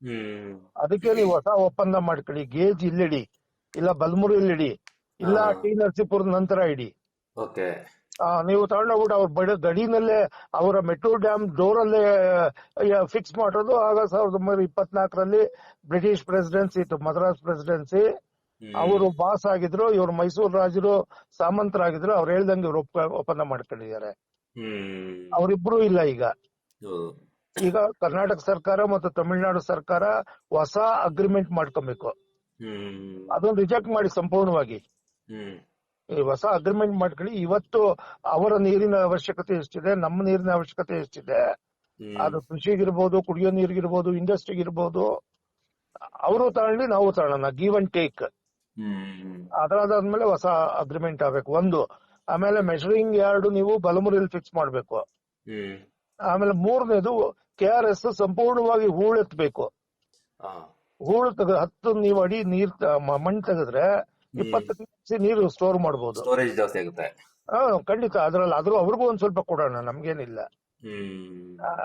ಹ್ಮ್ ಅದಕ್ಕೆ ನೀವು ಹೊಸ ಒಪ್ಪಂದ ಮಾಡ್ಕೊಳ್ಳಿ, ಗೇಜ್ ಇಲ್ಲಿಡಿ, ಇಲ್ಲ ಬಲ್ಮುರು ಇಲ್ಲಿಡಿ, ಇಲ್ಲ ಹಾ. ಟಿ ನರಸೀಪುರದ ನಂತರ ಇಡಿ. ಓಕೆ. ನೀವು ತಗೊಂಡೋಗ್ಬಿಟ್ಟು ಅವ್ರ ಗಡಿನಲ್ಲೇ ಅವರ ಮೆಟ್ರೋ ಡ್ಯಾಮ್ ಡೋರ್ ಅಲ್ಲೇ ಫಿಕ್ಸ್ ಮಾಡೋದು. ಆಗ 1924ರಲ್ಲಿ ಬ್ರಿಟಿಷ್ ಪ್ರೆಸಿಡೆನ್ಸಿ ಇತ್ತು, ಮದ್ರಾಸ್ ಪ್ರೆಸಿಡೆನ್ಸಿ. ಅವರು ಬಾಸ್ ಆಗಿದ್ರು, ಇವ್ರು ಮೈಸೂರು ರಾಜರು ಸಾಮಂತರಾಗಿದ್ರು. ಅವ್ರು ಹೇಳ್ದಂಗೆ ಇವ್ರು ಒಪ್ಪಂದ ಮಾಡ್ಕೊಂಡಿದ್ದಾರೆ. ಅವರಿಬ್ರು ಇಲ್ಲ ಈಗ. ಈಗ ಕರ್ನಾಟಕ ಸರ್ಕಾರ ಮತ್ತು ತಮಿಳುನಾಡು ಸರ್ಕಾರ ಹೊಸ ಅಗ್ರಿಮೆಂಟ್ ಮಾಡ್ಕೊಬೇಕು. ಅದನ್ನ ರಿಜೆಕ್ಟ್ ಮಾಡಿ ಸಂಪೂರ್ಣವಾಗಿ ಈ ಹೊಸ ಅಗ್ರಿಮೆಂಟ್ ಮಾಡ್ಕೊಳ್ಳಿ. ಇವತ್ತು ಅವರ ನೀರಿನ ಅವಶ್ಯಕತೆ ಎಷ್ಟಿದೆ, ನಮ್ಮ ನೀರಿನ ಅವಶ್ಯಕತೆ ಎಷ್ಟಿದೆ, ಅದು ಕೃಷಿಗಿರ್ಬೋದು, ಕುಡಿಯೋ ನೀರಿಗಿರ್ಬೋದು, ಇಂಡಸ್ಟ್ರಿಗಿರ್ಬೋದು, ಅವರು ತಗೊಳ್ಳಿ ನಾವು ತಗೊಳ್ಳೋಣ, ಗಿವ್ ಅಂಡ್ ಟೇಕ್. ಅದಾದ್ಮೇಲೆ ಹೊಸ ಅಗ್ರಿಮೆಂಟ್ ಆಗ್ಬೇಕು ಒಂದು. ಆಮೇಲೆ ಮೆಷರಿಂಗ್ ಯಾರ್ಡ್ ನೀವು ಬಲಮುರಿಯಲ್ಲಿ ಫಿಕ್ಸ್ ಮಾಡ್ಬೇಕು. ಆಮೇಲೆ ಮೂರನೇದು KRS ಸಂಪೂರ್ಣವಾಗಿ ಹೂಳೆತ್ತಬೇಕು. ಹೂಳು 10 ನೀವು ಅಡಿ ನೀರ್ ಮಣ್ಣು ತೆಗೆದ್ರೆ 20 TMC ನೀರು ಸ್ಟೋರ್ ಮಾಡಬಹುದು. ಸ್ಟೋರೇಜ್ ಜಾಸ್ತಿ ಆಗುತ್ತೆ. ಖಂಡಿತ. ಆದ್ರೂ ಅವ್ರಿಗೂ ಒಂದ್ ಸ್ವಲ್ಪ ಕೊಡೋಣ, ನಮ್ಗೇನಿಲ್ಲ.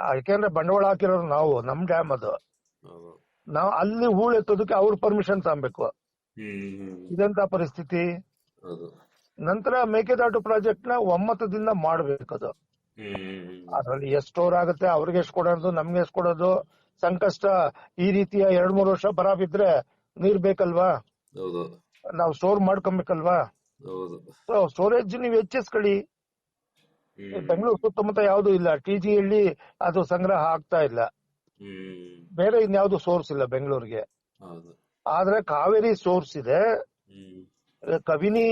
ಯಾಕೆಂದ್ರೆ ಬಂಡವಾಳ ಹಾಕಿರೋರು ನಾವು, ನಮ್ ಡ್ಯಾಮ್ ಅದು. ನಾವು ಅಲ್ಲಿ ಹೂಳೆತ್ತೋದಕ್ಕೆ ಅವ್ರ ಪರ್ಮಿಷನ್ ತಗೊಬೇಕು. ಇದೆಂತ ಪರಿಸ್ಥಿತಿ? ನಂತರ ಮೇಕೆದಾಟು ಪ್ರಾಜೆಕ್ಟ್ ನ ಒಮ್ಮತದಿಂದ ಮಾಡ್ಬೇಕದು. ಅದ್ರಲ್ಲಿ ಎಷ್ಟು ಸ್ಟೋರ್ ಆಗುತ್ತೆ, ಅವ್ರಿಗೆ ಎಷ್ಟು ಕೊಡೋದು, ನಮ್ಗೆ ಎಷ್ಟು ಕೊಡೋದು, ಸಂಕಷ್ಟ. ಈ ರೀತಿಯ 2-3 ವರ್ಷ ಬರ ಬಿದ್ರೆ ನೀರ್ ಬೇಕಲ್ವಾ, ನಾವು ಸ್ಟೋರ್ ಮಾಡ್ಕೊಬೇಕಲ್ವಾ. ಸ್ಟೋರೇಜ್ ನೀವು ಹೆಚ್ಚಿಸ್ಕೊಳ್ಳಿ. ಬೆಂಗಳೂರು ಸುತ್ತಮುತ್ತ ಯಾವ್ದು ಇಲ್ಲ, TGಯಲ್ಲಿ ಅದು ಸಂಗ್ರಹ ಆಗ್ತಾ ಇಲ್ಲ. ಬೇರೆ ಇನ್ಯಾವ್ದು ಸೋರ್ಸ್ ಇಲ್ಲ ಬೆಂಗಳೂರಿಗೆ. ಆದ್ರೆ ಕಾವೇರಿ ಸೋರ್ಸ್ ಇದೆ. ಕಬಿನಿ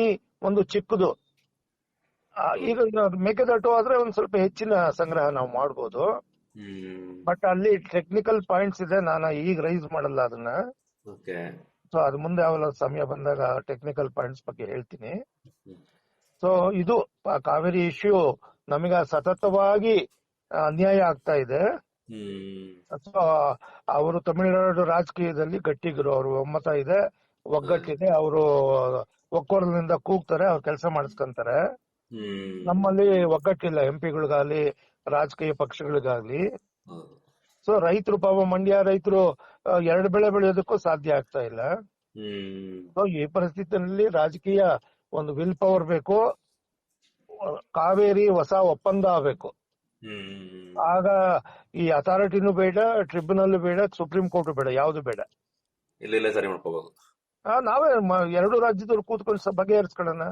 ಒಂದು ಚಿಕ್ಕದು. ಈಗ ಮೇಕೆದಾಟು ಆದ್ರೆ ಒಂದ್ ಸ್ವಲ್ಪ ಹೆಚ್ಚಿನ ಸಂಗ್ರಹ ನಾವು ಮಾಡ್ಬೋದು. ಬಟ್ ಅಲ್ಲಿ ಟೆಕ್ನಿಕಲ್ ಪಾಯಿಂಟ್ಸ್ ಇದೆ, ನಾನು ಈಗ ರೈಸ್ ಮಾಡಲ್ಲ ಅದನ್ನ. ಸೊ ಅದು ಮುಂದೆ ಯಾವಲ್ಲ ಸಮಯ ಬಂದಾಗ ಟೆಕ್ನಿಕಲ್ ಪಾಯಿಂಟ್ಸ್ ಬಗ್ಗೆ ಹೇಳ್ತೀನಿ. ಸೊ ಇದು ಕಾವೇರಿ ಇಶ್ಯೂ ನಮಗ ಸತತವಾಗಿ ಅನ್ಯಾಯ ಆಗ್ತಾ ಇದೆ. ಸೊ ಅವರು ತಮಿಳುನಾಡು ರಾಜಕೀಯದಲ್ಲಿ ಗಟ್ಟಿಗರು, ಅವರು ಒಮ್ಮತ ಇದೆ, ಒಗ್ಗಟ್ಟಿದೆ, ಅವರು ಒಕ್ಕೊರಲಿನಿಂದ ಕೂಗ್ತಾರೆ, ಅವ್ರು ಕೆಲಸ ಮಾಡಿಸ್ಕೊಂತಾರೆ. ನಮ್ಮಲ್ಲಿ ಒಗ್ಗಟ್ಟಿಲ್ಲ, MP ಗಳಿಗಾಗ್ಲಿ ರಾಜಕೀಯ ಪಕ್ಷಗಳಿಗಾಗ್ಲಿ. ಸೊ ರೈತರು ಪಾಪ, ಮಂಡ್ಯ ರೈತರು 2 ಬೆಳೆ ಬೆಳೆಯೋದಕ್ಕೂ ಸಾಧ್ಯ ಆಗ್ತಾ ಇಲ್ಲ. ಸೊ ಈ ಪರಿಸ್ಥಿತಿಯಲ್ಲಿ ರಾಜಕೀಯ ಒಂದು ವಿಲ್ ಪವರ್ ಬೇಕು. ಕಾವೇರಿ ಹೊಸ ಒಪ್ಪಂದ ಆಗಬೇಕು. ಆಗ ಈ ಅಥಾರಿಟಿನೂ ಬೇಡ, ಟ್ರಿಬ್ಯುನಲ್ ಬೇಡ, ಸುಪ್ರೀಂ ಕೋರ್ಟ್ ಬೇಡ, ಯಾವ್ದು ಬೇಡ. ಇಲ್ಲೇ ಸರಿ ಮಾಡ್ಕೋಬಹುದು. ನಾವೇ 2 ರಾಜ್ಯದವ್ರು ಕೂತ್ಕೊಂಡು ಬಗೆಹರಿಸ್ಕೊಳ್ಳೋಣ.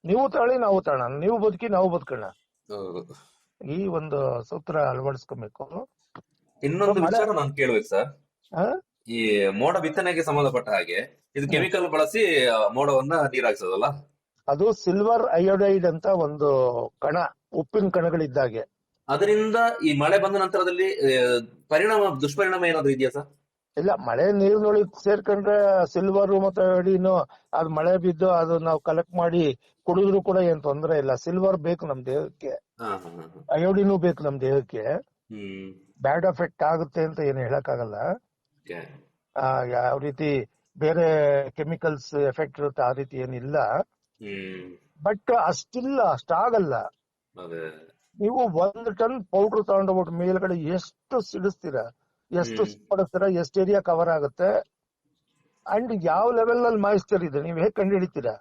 ನೀವು ತಗೊಳ್ಳಿ, ನಾವು ತಗೊಳ್ಳೋಣ, ನೀವು ಬದುಕಿ, ನಾವು ಬದುಕೋಣ. ಈ ಒಂದು ಸೂತ್ರ ಅಳವಡಿಸ್ಕೊಬೇಕು. ಇನ್ನೊಂದು ವಿಚಾರ ನಾನು ಕೇಳ್ಬೇಕು ಸರ್. ಈ ಮೋಡ ಬಿತ್ತನೆಗೆ ಸಂಬಂಧಪಟ್ಟ ಹಾಗೆ ಇದು ಕೆಮಿಕಲ್ ಬಳಸಿ ಮೋಡವನ್ನ ನೀರಾಗಿಸೋದಲ್ಲ, ಅದು ಸಿಲ್ವರ್ ಅಯೋಡೈಡ್ ಅಂತ ಒಂದು ಕಣ, ಉಪ್ಪಿನ ಕಣಗಳಿದ್ದಾಗೆ. ಅದರಿಂದ ಈ ಮಳೆ ಬಂದ ನಂತರದಲ್ಲಿ ದುಷ್ಪರಿಣಾಮ ಏನಾದ್ರು ಇದೆಯಾ ಸರ್? ಇಲ್ಲ, ಮಳೆ ನೀರಿನೊಳಗೆ ಸೇರ್ಕೊಂಡ್ರೆ ಸಿಲ್ವರ್ ಮತ್ತೆ ಅಯೋಡಿನು ಅದು ಮಳೆ ಬಿದ್ದು ಅದು ನಾವು ಕಲೆಕ್ಟ್ ಮಾಡಿ ಕುಡಿದ್ರು ಕೂಡ ಏನ್ ತೊಂದರೆ ಇಲ್ಲ. ಸಿಲ್ವರ್ ಬೇಕು ನಮ್ ದೇಹಕ್ಕೆ, ಅಯೋಡಿನೂ ಬೇಕು ನಮ್ ದೇಹಕ್ಕೆ. ಬ್ಯಾಡ್ ಎಫೆಕ್ಟ್ ಆಗುತ್ತೆ ಅಂತ ಏನು ಹೇಳಕ್ಕಾಗಲ್ಲ. ಯಾವ ರೀತಿ ಬೇರೆ ಕೆಮಿಕಲ್ಸ್ ಎಫೆಕ್ಟ್ ಇರುತ್ತೆ ಆ ರೀತಿ ಏನಿಲ್ಲ. ಬಟ್ ಅಷ್ಟಾಗಲ್ಲ. ನೀವು 1 ಟನ್ ಪೌಡರ್ ತಗೊಂಡೋಗ್ಬಿಟ್ಟು ಮೇಲ್ಗಡೆ ಎಷ್ಟು ಸಿಡಿಸ್ತೀರಾ, ಎಷ್ಟು ಪಡಿಸ್ತೀರಾ, ಎಷ್ಟು ಏರಿಯಾ ಕವರ್ ಆಗುತ್ತೆ, ಅಂಡ್ ಯಾವ ಲೆವೆಲ್ ಅಲ್ಲಿ ಮಾಯಿಸ್ಚರ್ ಇದೆ ನೀವು ಹೇಗೆ ಕಂಡು ಹಿಡಿತೀರಾ?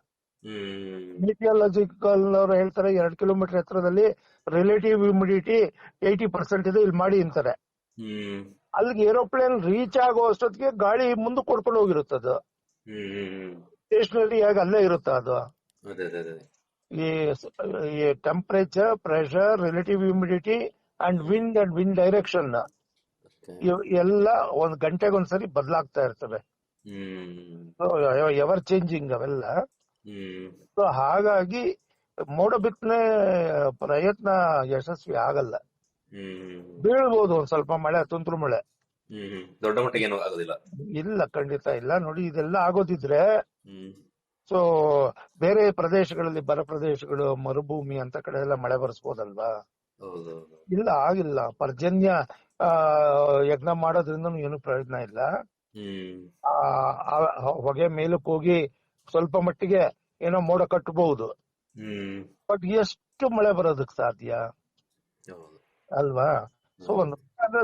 ಮೀಟಿಯಾಲಜಿಕಲ್ ಅವರು ಹೇಳ್ತಾರೆ 2 ಕಿಲೋಮೀಟರ್ ಎತ್ತರದಲ್ಲಿ ರಿಲೇಟಿವ್ ಹ್ಯೂಮಿಡಿಟಿ 80% ಇದೆ, ಇಲ್ಲಿ ಮಾಡಿ ಅಂತಾರೆ. ಅಲ್ಲಿಗೆ ಏರೋಪ್ಲೇನ್ ರೀಚ್ ಆಗೋ ಅಷ್ಟೊತ್ತಿಗೆ ಗಾಳಿ ಮುಂದಕ್ಕೆ ಕೊಡ್ಕೊಂಡು ಹೋಗಿರುತ್ತದು, ಸ್ಟೇಷನರಿ ಆಗಿ ಅಲ್ಲೇ ಇರುತ್ತೆ ಅದು. ಈ temperature, pressure, relative humidity and wind direction ಎಲ್ಲ 1 ಗಂಟೆಗೆ ಒಂದ್ಸರಿ ಬದಲಾಗ್ತಾ ಇರ್ತವೆ. ಎವರ್ ಚೇಂಜಿಂಗ್ ಅವೆಲ್ಲ. ಸೊ ಹಾಗಾಗಿ ಮೋಡ ಬಿತ್ತನೆ ಪ್ರಯತ್ನ ಯಶಸ್ವಿ ಆಗಲ್ಲ. ಬೀಳ್ಬೋದು ಒಂದ್ ಸ್ವಲ್ಪ ಮಳೆ, ತುಂತುರು ಮಳೆ, ದೊಡ್ಡ ಮಟ್ಟಿಗೆ ಏನೂ ಆಗೋದಿಲ್ಲ. ಇಲ್ಲ, ಖಂಡಿತ ಇಲ್ಲ. ನೋಡಿ, ಇದೆಲ್ಲ ಆಗೋದಿದ್ರೆ ಸೊ ಬೇರೆ ಪ್ರದೇಶಗಳಲ್ಲಿ, ಬರ ಪ್ರದೇಶಗಳು, ಮರುಭೂಮಿ ಅಂತ ಕಡೆ ಎಲ್ಲ ಮಳೆ ಬರ್ಸ್ಬೋದಲ್ವಾ? ಇಲ್ಲ, ಆಗಿಲ್ಲ. ಪರ್ಜನ್ಯ ಯಜ್ಞ ಮಾಡೋದ್ರಿಂದ ಏನು ಪ್ರಯೋಜನ ಇಲ್ಲ. ಹೊಗೆ ಮೇಲಕ್ಕೆ ಹೋಗಿ ಸ್ವಲ್ಪ ಮಟ್ಟಿಗೆ ಏನೋ ಮೋಡ ಕಟ್ಟಬಹುದು, ಬಟ್ ಎಷ್ಟು ಮಳೆ ಬರೋದಕ್ ಸಾಧ್ಯ ಅಲ್ವಾ? ಸೊ ಒಂದು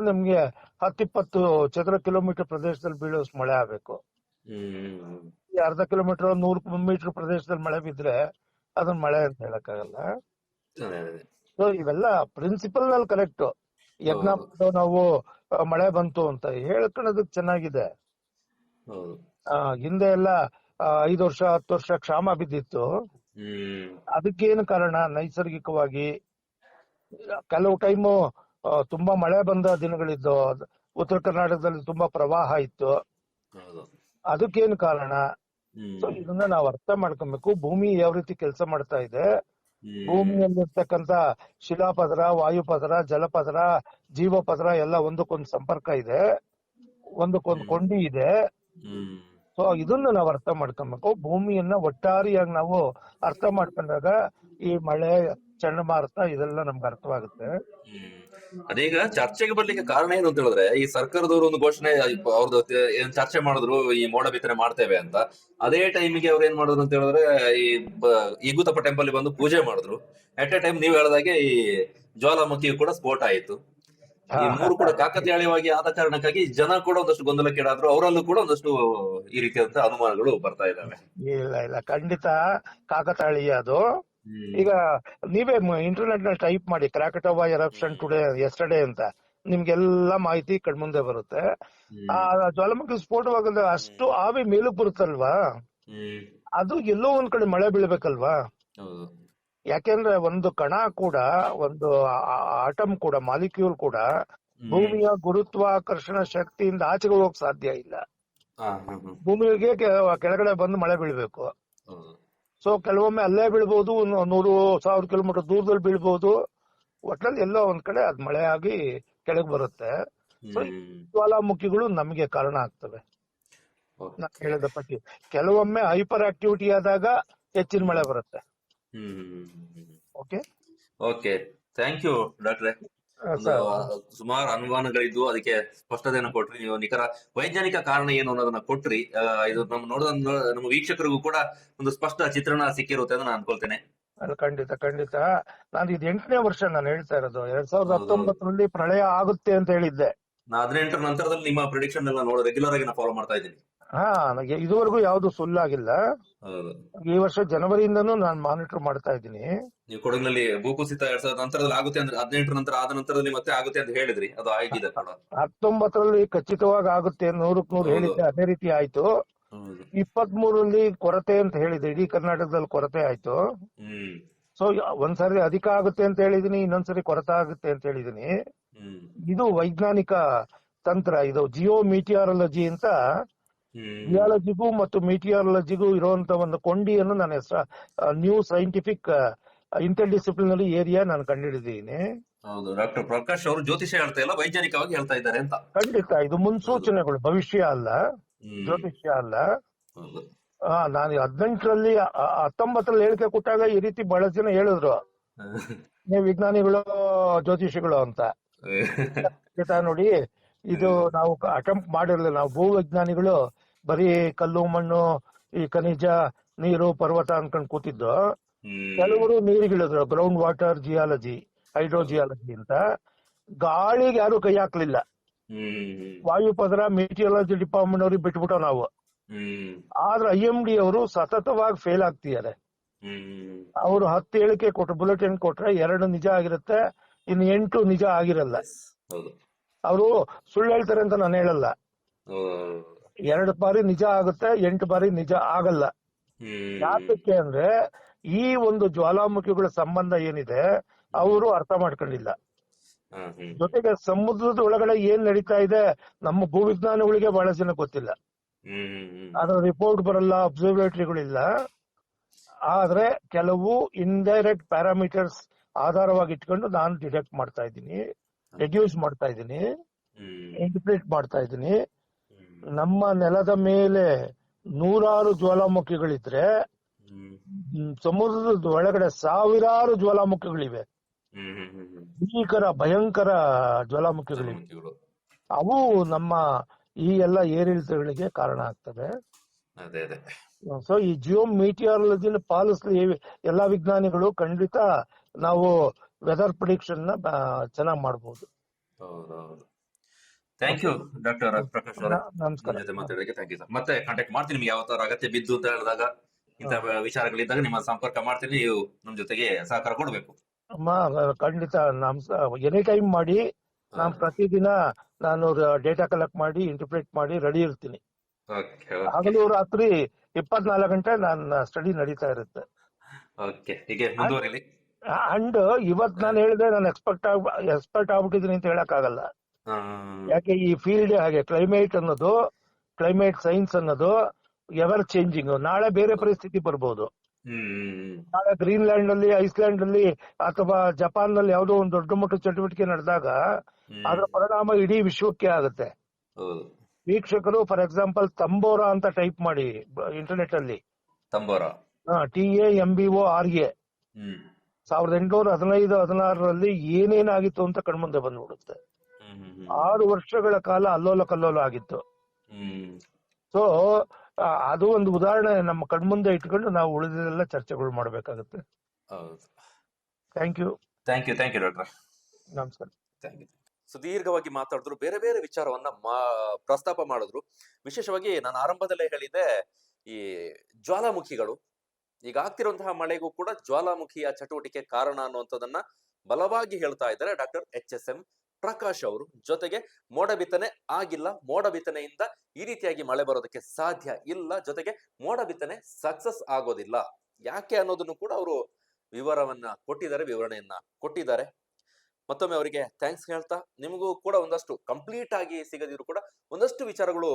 ನಮ್ಗೆ 10-20 ಚದರ ಕಿಲೋಮೀಟರ್ ಪ್ರದೇಶದಲ್ಲಿ ಬೀಳೋಷ್ಟು ಮಳೆ ಆಗ್ಬೇಕು. ಅರ್ಧ ಕಿಲೋಮೀಟರ್ 100 ಮೀಟರ್ ಪ್ರದೇಶದಲ್ಲಿ ಮಳೆ ಬಿದ್ರೆ ಅದನ್ನ ಮಳೆ ಅಂತ ಹೇಳಕ್ಕಾಗಲ್ಲ. ಸೊ ಇವೆಲ್ಲ ಪ್ರಿನ್ಸಿಪಲ್ ನಲ್ಲಿ ಕರೆಕ್ಟ್. ಯಜ್ಞ ನಾವು ಮಳೆ ಬಂತು ಅಂತ ಹೇಳ್ಕೊಳ್ಳೋದಕ್ ಚೆನ್ನಾಗಿದೆ. ಹಿಂದೆ ಎಲ್ಲ 5 ವರ್ಷ 10 ವರ್ಷ ಕ್ಷಾಮ ಬಿದ್ದಿತ್ತು. ಅದಕ್ಕೇನು ಕಾರಣ? ನೈಸರ್ಗಿಕವಾಗಿ ಕೆಲವು ಟೈಮು ತುಂಬಾ ಮಳೆ ಬಂದ ದಿನಗಳಿದ್ದು. ಉತ್ತರ ಕರ್ನಾಟಕದಲ್ಲಿ ತುಂಬಾ ಪ್ರವಾಹ ಇತ್ತು. ಅದಕ್ಕೇನು ಕಾರಣ? ಸೊ ಇದನ್ನ ನಾವು ಅರ್ಥ ಮಾಡ್ಕೊಬೇಕು. ಭೂಮಿ ಯಾವ ರೀತಿ ಕೆಲಸ ಮಾಡ್ತಾ ಇದೆ, ಭೂಮಿಯಲ್ಲಿರ್ತಕ್ಕಂತ ಶಿಲಾಪದರ, ವಾಯುಪದರ, ಜಲಪದರ, ಜೀವಪದರ ಎಲ್ಲ ಒಂದಕ್ಕೊಂದು ಸಂಪರ್ಕ ಇದೆ, ಒಂದಕ್ಕೊಂದು ಕೊಂಡಿ ಇದೆ. ಸೊ ಇದನ್ನ ನಾವು ಅರ್ಥ ಮಾಡ್ಕೊಬೇಕು. ಭೂಮಿಯನ್ನ ಒಟ್ಟಾರೆಯಾಗಿ ನಾವು ಅರ್ಥ ಮಾಡ್ಕೊಂಡಾಗ ಈ ಮಳೆ, ಚಂಡಮಾರುತ ಇದೆಲ್ಲ ನಮ್ಗೆ ಅರ್ಥವಾಗುತ್ತೆ. ಅದೀಗ ಚರ್ಚೆಗೆ ಬರ್ಲಿಕ್ಕೆ ಕಾರಣ ಏನು ಅಂತ ಹೇಳಿದ್ರೆ, ಈ ಸರ್ಕಾರದವರು ಒಂದು ಘೋಷಣೆ ಅವ್ರದ್ದು ಏನ್ ಚರ್ಚೆ ಮಾಡಿದ್ರು, ಈ ಮೋಡ ಬಿತ್ತನೆ ಮಾಡ್ತೇವೆ ಅಂತ. ಅದೇ ಟೈಮಿಗೆ ಅವ್ರು ಏನ್ ಮಾಡಿದ್ರು ಅಂತ ಹೇಳಿದ್ರೆ, ಈ ಈಗುತಪ್ಪ ಟೆಂಪಲ್ ಬಂದು ಪೂಜೆ ಮಾಡಿದ್ರು. ಅಟ್ ಎ ಟೈಮ್ ನೀವು ಹೇಳಿದಾಗೆ ಈ ಜ್ವಾಲಾಮುಖಿಯು ಕೂಡ ಸ್ಫೋಟ ಆಯಿತು. ಈ ಮೂರು ಕೂಡ ಕಾಕತಾಳೀಯವಾಗಿ ಆದ ಕಾರಣಕ್ಕಾಗಿ ಜನ ಕೂಡ ಒಂದಷ್ಟು ಗೊಂದಲಕ್ಕೀಡಾದ್ರು. ಅವರಲ್ಲೂ ಕೂಡ ಒಂದಷ್ಟು ಈ ರೀತಿಯಾದಂತ ಅನುಮಾನಗಳು ಬರ್ತಾ ಇದ್ದಾವೆ. ಇಲ್ಲ, ಖಂಡಿತ ಕಾಕತಾಳೀಯ ಅದು. ಈಗ ನೀವೇ ಇಂಟರ್ನೆಟ್ ನಲ್ಲಿ ಟೈಪ್ ಮಾಡಿ ಕ್ರಾಕಟೋವಾ ಎರಪ್ಷನ್ ಯೆಸ್ಟರ್ಡೇ ಅಂತ, ನಿಮ್ಗೆಲ್ಲಾ ಮಾಹಿತಿ ಕಣ್ಮುಂದೆ ಬರುತ್ತೆ. ಆ ಜ್ವಾಲಾಮುಖಿ ಸ್ಫೋಟವಾಗಂದ್ರೆ ಅಷ್ಟು ಆವಿ ಮೇಲಕ್ ಬರುತ್ತಲ್ವಾ, ಅದು ಎಲ್ಲೋ ಒಂದ್ ಕಡೆ ಮಳೆ ಬೀಳ್ಬೇಕಲ್ವಾ? ಯಾಕೆಂದ್ರೆ ಒಂದು ಕಣ ಕೂಡ, ಒಂದು ಆಟಮ್ ಕೂಡ, ಮಾಲಿಕ್ಯೂಲ್ ಕೂಡ ಭೂಮಿಯ ಗುರುತ್ವಾಕರ್ಷಣ ಶಕ್ತಿಯಿಂದ ಆಚೆಗೆ ಹೋಗಕ್ ಸಾಧ್ಯ ಇಲ್ಲ. ಭೂಮಿಗೆ ಕೆಳಗಡೆ ಬಂದು ಮಳೆ ಬೀಳ್ಬೇಕು. ಸೊ ಕೆಲವೊಮ್ಮೆ ಅಲ್ಲೇ ಬೀಳ್ಬಹುದು, 100,000 ಕಿಲೋಮೀಟರ್ ದೂರದಲ್ಲಿ ಬೀಳ್ಬಹುದು. ಒಟ್ನಲ್ಲಿ ಎಲ್ಲೋ ಒಂದ್ ಕಡೆ ಅದ್ ಮಳೆ ಆಗಿ ಕೆಳಗೆ ಬರುತ್ತೆ. ಸೊ ಜ್ವಾಲಾಮುಖಿಗಳು ನಮಗೆ ಕಾರಣ ಆಗ್ತವೆ. ನಾನು ಹೇಳಿದ ಪಟ್ಟಿ ಕೆಲವೊಮ್ಮೆ ಹೈಪರ್ ಆಕ್ಟಿವಿಟಿ ಆದಾಗ ಹೆಚ್ಚಿನ ಮಳೆ ಬರುತ್ತೆ. ಓಕೆ, ಥ್ಯಾಂಕ್ ಯು ಡಾಕ್ಟ್ರೆ. ಸುಮಾರು ಅನುಮಾನಗಳಿದ್ದು ಅದಕ್ಕೆ ಸ್ಪಷ್ಟತೆಯನ್ನು ಕೊಟ್ರಿ. ನೀವು ನಿಖರ ವೈಜ್ಞಾನಿಕ ಕಾರಣ ಏನು ಅನ್ನೋದನ್ನ ಕೊಟ್ರಿ. ಇದು ನಮ್ಮ ವೀಕ್ಷಕರಿಗೂ ಕೂಡ ಒಂದು ಸ್ಪಷ್ಟ ಚಿತ್ರಣ ಸಿಕ್ಕಿರುತ್ತೆ ಅಂತ ನಾನು ಅನ್ಕೊಳ್ತೇನೆ. ಖಂಡಿತ. ನಾನು ಇದು 8ನೇ ವರ್ಷ ನಾನು ಹೇಳ್ತಾ ಇರೋದು. 2019ರಲ್ಲಿ ಪ್ರಳಯ ಆಗುತ್ತೆ ಅಂತ ಹೇಳಿದ್ದೆ. 18ರ ನಂತರದಲ್ಲಿ ನಿಮ್ಮ ಪ್ರಿಡಿಕ್ಷನ್ ಎಲ್ಲ ರೆಗ್ಯುಲರ್ ಆಗಿ ನಾನು ಫಾಲೋ ಮಾಡ್ತಾ ಇದ್ದೀನಿ. ನನಗೆ ಇದುವರೆಗೂ ಯಾವ್ದು ಸುಳ್ಳಾಗಿಲ್ಲ. ಈ ವರ್ಷ ಜನವರಿಯಿಂದನೂ ನಾನು ಮಾನಿಟರ್ ಮಾಡ್ತಾ ಇದ್ದೀನಿ. ನೀವು ಕೊಡಗಿನಲ್ಲಿ ಭೂಕುಸಿತ 2000 ನಂತರದಲ್ಲಿ ಆಗುತ್ತೆ ಅಂದ್ರೆ 18ರ ನಂತರ ಆದ ನಂತರದಲ್ಲಿ ಮತ್ತೆ ಆಗುತ್ತೆ ಅಂತ ಹೇಳಿದ್ರಿ, ಅದು ಆಗಿದೆ. 19ರಲ್ಲಿ ಖಚಿತವಾಗಿ ಆಗುತ್ತೆ 100ಕ್ಕೆ 100 ಹೇಳಿದ್ದೆ, ಅದೇ ರೀತಿ ಆಯ್ತು. 23ರಲ್ಲಿ ಕೊರತೆ ಅಂತ ಹೇಳಿದೆ, ಇಡೀ ಕರ್ನಾಟಕದಲ್ಲಿ ಕೊರತೆ ಆಯ್ತು. ಸೊ ಒಂದ್ಸರಿ ಅಧಿಕ ಆಗುತ್ತೆ ಅಂತ ಹೇಳಿದೀನಿ, ಇನ್ನೊಂದ್ಸರಿ ಕೊರತೆ ಆಗುತ್ತೆ ಅಂತ ಹೇಳಿದೀನಿ. ಇದು ವೈಜ್ಞಾನಿಕ ತಂತ್ರ. ಇದು ಜಿಯೋಮೀಟಿಯಾರಲಜಿ ಅಂತ, ಜಿಯಾಲಜಿಗೂ ಮತ್ತು ಮೀಟಿಯಾರಲಜಿಗೂ ಇರುವಂತ ಒಂದು ಕೊಂಡಿಯನ್ನು ನನ್ನ ಹೆಸರು new scientific inter disciplinary area ನಾನು ಕಂಡುಹಿಡಿದೀನಿ. ಹೌದು, ಡಾಕ್ಟರ್ ಪ್ರಕಾಶ್ ಅವರು ಜ್ಯೋತಿಷ್ಯ ಹೇಳ್ತಾ ಇಲ್ಲ, ವೈಜ್ಞಾನಿಕವಾಗಿ ಹೇಳ್ತಾ ಇದ್ದಾರೆ ಅಂತ. ಖಂಡಿತ ಇದು ಮುನ್ಸೂಚನೆಗಳು, ಭವಿಷ್ಯ ಅಲ್ಲ, ಜ್ಯೋತಿಷ್ಯ ಅಲ್ಲ. ನಾನು 18ರಲ್ಲಿ 19ರಲ್ಲಿ ಹೇಳಿಕೆ ಕೊಟ್ಟಾಗ ಈ ರೀತಿ ಬಹಳ ಜನ ಹೇಳಿದ್ರು, ನೀವು ವಿಜ್ಞಾನಿಗಳು ಜ್ಯೋತಿಷಿಗಳು ಅಂತ. ನೋಡಿ, ಇದು ನಾವು ಅಟೆಂಪ್ಟ್ ಮಾಡಿರ್ಲಿಲ್ಲ. ನಾವು ಭೂವಿಜ್ಞಾನಿಗಳು ಬರೀ ಕಲ್ಲು ಮಣ್ಣು, ಈ ಖನಿಜ, ನೀರು, ಪರ್ವತ ಅನ್ಕೊಂಡ್ ಕೂತಿದ್ದು. ಕೆಲವರು ನೀರಿಗಿಳಿದ್ರು, ಗ್ರೌಂಡ್ ವಾಟರ್ ಜಿಯಾಲಜಿ, ಹೈಡ್ರೋಜಿಯಾಲಜಿ ಅಂತ. ಗಾಳಿಗೆ ಯಾರು ಕೈ ಹಾಕ್ಲಿಲ್ಲ. ವಾಯುಪದರ ಮೆಟೀರಿಯಾಲಜಿ ಡಿಪಾರ್ಟ್ಮೆಂಟ್ ಅವ್ರಿಗೆ ಬಿಟ್ಬಿಟ್ಟು ನಾವು. ಆದ್ರೆ IMD ಅವರು ಸತತವಾಗಿ ಫೇಲ್ ಆಗ್ತಿದ್ದಾರೆ. ಹ್ಮ್ ಅವರು 10 ಹೇಳಿಕೆ ಕೊಟ್ರು, ಬುಲೆಟಿನ್ ಕೊಟ್ರೆ 2 ನಿಜ ಆಗಿರುತ್ತೆ, ಇನ್ನು 8 ನಿಜ ಆಗಿರಲ್ಲ. Yes. ಹೌದು. ಅವರು ಸುಳ್ಳು ಹೇಳ್ತಾರೆ ಅಂತ ನಾನು ಹೇಳಲ್ಲ. ಹೌದು. 2 ಬಾರಿ ನಿಜ ಆಗುತ್ತೆ, 8 ಬಾರಿ ನಿಜ ಆಗಲ್ಲ. ಯಾತಕ್ಕೆ ಅಂದ್ರೆ ಈ ಒಂದು ಜ್ವಾಲಾಮುಖಿಗಳ ಸಂಬಂಧ ಏನಿದೆ ಅವರು ಅರ್ಥ ಮಾಡ್ಕೊಂಡಿಲ್ಲ. ಜೊತೆಗೆ ಸಮುದ್ರದ ಒಳಗಡೆ ಏನ್ ನಡೀತಾ ಇದೆ ನಮ್ಮ ಭೂವಿಜ್ಞಾನಿಗಳಿಗೆ ಬಹಳ ಜನ ಗೊತ್ತಿಲ್ಲ. ಅದರ ರಿಪೋರ್ಟ್ ಬರಲ್ಲ, ಅಬ್ಸರ್ವೇಟರಿಗಳಿಲ್ಲ. ಆದ್ರೆ ಕೆಲವು ಇಂಡೈರೆಕ್ಟ್ ಪ್ಯಾರಾಮೀಟರ್ಸ್ ಆಧಾರವಾಗಿ ಇಟ್ಕೊಂಡು ನಾನು ಡಿಟೆಕ್ಟ್ ಮಾಡ್ತಾ ಇದ್ದೀನಿ, ರೆಡ್ಯೂಸ್ ಮಾಡ್ತಾ ಇದ್ದೀನಿ, ಇಂಟರ್ಪ್ರಿಟ್ ಮಾಡ್ತಾ ಇದ್ದೀನಿ. ನಮ್ಮ ನೆಲದ ಮೇಲೆ 100 ಜ್ವಾಲಾಮುಖಿಗಳಿದ್ರೆ ಸಮುದ್ರದ ಒಳಗಡೆ 1000 ಜ್ವಾಲಾಮುಖಿಗಳಿವೆ, ಭಯಂಕರ ಜ್ವಾಲಾಮುಖಿಗಳಿವೆ. ಅವು ನಮ್ಮ ಈ ಎಲ್ಲ ಏರಿಳಿತಗಳಿಗೆ ಕಾರಣ ಆಗ್ತವೆ. ಸೊ ಈ ಜಿಯೋ ಮೀಟಿಯಾಲಜಿನ ಪಾಲಿಸ್ಲಿ ಎಲ್ಲಾ ವಿಜ್ಞಾನಿಗಳು, ಖಂಡಿತ ನಾವು ವೆದರ್ ಪ್ರಿಡಿಕ್ಷನ್ ನ ಚೆನ್ನಾಗಿ ಮಾಡಬಹುದು. ಥ್ಯಾಂಕ್ ಯು ಡಾಕ್ಟರ್ ಪ್ರಕಾಶ್ ಅವರೇ, ನಮಸ್ಕಾರ. ಜೊತೆ ಮಾತಾಡೋದಕ್ಕೆ ಥ್ಯಾಂಕ್ ಯು ಸರ್. ಮತ್ತೆ ಕಾಂಟ್ಯಾಕ್ಟ್ ಮಾಡ್ತೀನಿ ನಿಮ್ಗೆ ಯಾವ ತರ ಅಗತ್ಯ ಬಿದ್ದು ಅಂತ ಹೇಳಿದಾಗ, ಇಂಥ ವಿಚಾರಗಳಿದ್ದಾಗ ನಿಮ್ಮ ಸಂಪರ್ಕ ಮಾಡ್ತೀನಿ. ನೀವು ನಮ್ ಜೊತೆಗೆ ಸಹಕಾರ ಕೊಡ್ಬೇಕು. ಖಂಡಿತ ಎನಿ ಟೈಮ್ ಮಾಡಿ. ನಾನು ಪ್ರತಿದಿನ ನಾನು ಡೇಟಾ ಕಲೆಕ್ಟ್ ಮಾಡಿ ಇಂಟರ್ಪ್ರೇಟ್ ಮಾಡಿ ರೆಡಿ ಇರ್ತೀನಿ. ಹಗಲು ರಾತ್ರಿ 24 ಗಂಟೆ ನನ್ನ ಸ್ಟಡಿ ನಡೀತಾ ಇರುತ್ತೆ. ಹೀಗೆ ಮುಂದುವರಿಲಿ. ಅಂಡ್ ಇವತ್ ನಾನು ಹೇಳಿದ್ರೆ ನಾನು ಎಕ್ಸ್ಪರ್ಟ್ ಆಗ್ಬಿಟ್ಟಿದ್ದೀನಿ ಅಂತ ಹೇಳಕ್ ಆಗಲ್ಲ. ಯಾಕೆ ಈ ಫೀಲ್ಡ್ ಹಾಗೆ, ಕ್ಲೈಮೇಟ್ ಸೈನ್ಸ್ ಅನ್ನೋದು ಎವರ್ ಚೇಂಜಿಂಗ್. ನಾಳೆ ಬೇರೆ ಪರಿಸ್ಥಿತಿ ಬರ್ಬೋದು. ನಾಳೆ ಗ್ರೀನ್ಲ್ಯಾಂಡ್ ಅಲ್ಲಿ, ಐಸ್ಲ್ಯಾಂಡ್ ಅಲ್ಲಿ ಅಥವಾ ಜಪಾನ್ ನಲ್ಲಿ ಯಾವುದೋ ಒಂದು ದೊಡ್ಡ ಮಟ್ಟದ ಚಟುವಟಿಕೆ ನಡೆದಾಗ ಅದರ ಪರಿಣಾಮ ಇಡೀ ವಿಶ್ವಕ್ಕೆ ಆಗುತ್ತೆ. ವೀಕ್ಷಕರು ಫಾರ್ ಎಕ್ಸಾಂಪಲ್ ತಂಬೋರಾ ಅಂತ ಟೈಪ್ ಮಾಡಿ ಇಂಟರ್ನೆಟ್ ಅಲ್ಲಿ, TAMBORA, 1815-16 ಏನೇನಾಗಿತ್ತು ಅಂತ ಕಣ್ಮುಂದೆ ಬಂದ್ಬಿಡುತ್ತೆ. 6 ವರ್ಷಗಳ ಕಾಲ ಅಲ್ಲೋಲ ಕಲ್ಲೋಲ ಆಗಿತ್ತು. ಸೊ ಅದು ಒಂದು ಉದಾಹರಣೆ ನಮ್ಮ ಕಣ್ಮುಂದೆ ಇಟ್ಕೊಂಡು ನಾವು ಉಳಿದೆಲ್ಲ ಚರ್ಚೆಗಳು ಮಾಡಬೇಕಾಗುತ್ತೆ. Thank you doctor. ನಮಸ್ಕಾರ. ಸುದೀರ್ಘವಾಗಿ ಮಾತಾಡಿದ್ರು, ಬೇರೆ ಬೇರೆ ವಿಚಾರವನ್ನ ಪ್ರಸ್ತಾಪ ಮಾಡಿದ್ರು. ವಿಶೇಷವಾಗಿ ನಾನು ಆರಂಭದಲ್ಲೇ ಹೇಳಿದೆ, ಈ ಜ್ವಾಲಾಮುಖಿಗಳು ಈಗ ಆಗ್ತಿರುವಂತಹ ಮಳೆಗೂ ಕೂಡ ಜ್ವಾಲಾಮುಖಿಯ ಚಟುವಟಿಕೆ ಕಾರಣ ಅನ್ನುವಂಥದ್ದನ್ನ ಬಲವಾಗಿ ಹೇಳ್ತಾ ಇದ್ದಾರೆ ಡಾಕ್ಟರ್ HSM ಪ್ರಕಾಶ್ ಅವರು. ಜೊತೆಗೆ ಮೋಡ ಬಿತ್ತನೆ ಆಗಿಲ್ಲ, ಮೋಡ ಬಿತ್ತನೆಯಿಂದ ಈ ರೀತಿಯಾಗಿ ಮಳೆ ಬರೋದಕ್ಕೆ ಸಾಧ್ಯ ಇಲ್ಲ, ಜೊತೆಗೆ ಮೋಡ ಬಿತ್ತನೆ ಸಕ್ಸಸ್ ಆಗೋದಿಲ್ಲ ಯಾಕೆ ಅನ್ನೋದನ್ನು ಕೂಡ ಅವರು ವಿವರಣೆಯನ್ನ ಕೊಟ್ಟಿದ್ದಾರೆ. ಮತ್ತೊಮ್ಮೆ ಅವರಿಗೆ ಥ್ಯಾಂಕ್ಸ್ ಹೇಳ್ತಾ, ನಿಮಗೂ ಕೂಡ ಒಂದಷ್ಟು ಕಂಪ್ಲೀಟ್ ಆಗಿ ಸಿಗದಿದ್ರು ಕೂಡ ಒಂದಷ್ಟು ವಿಚಾರಗಳು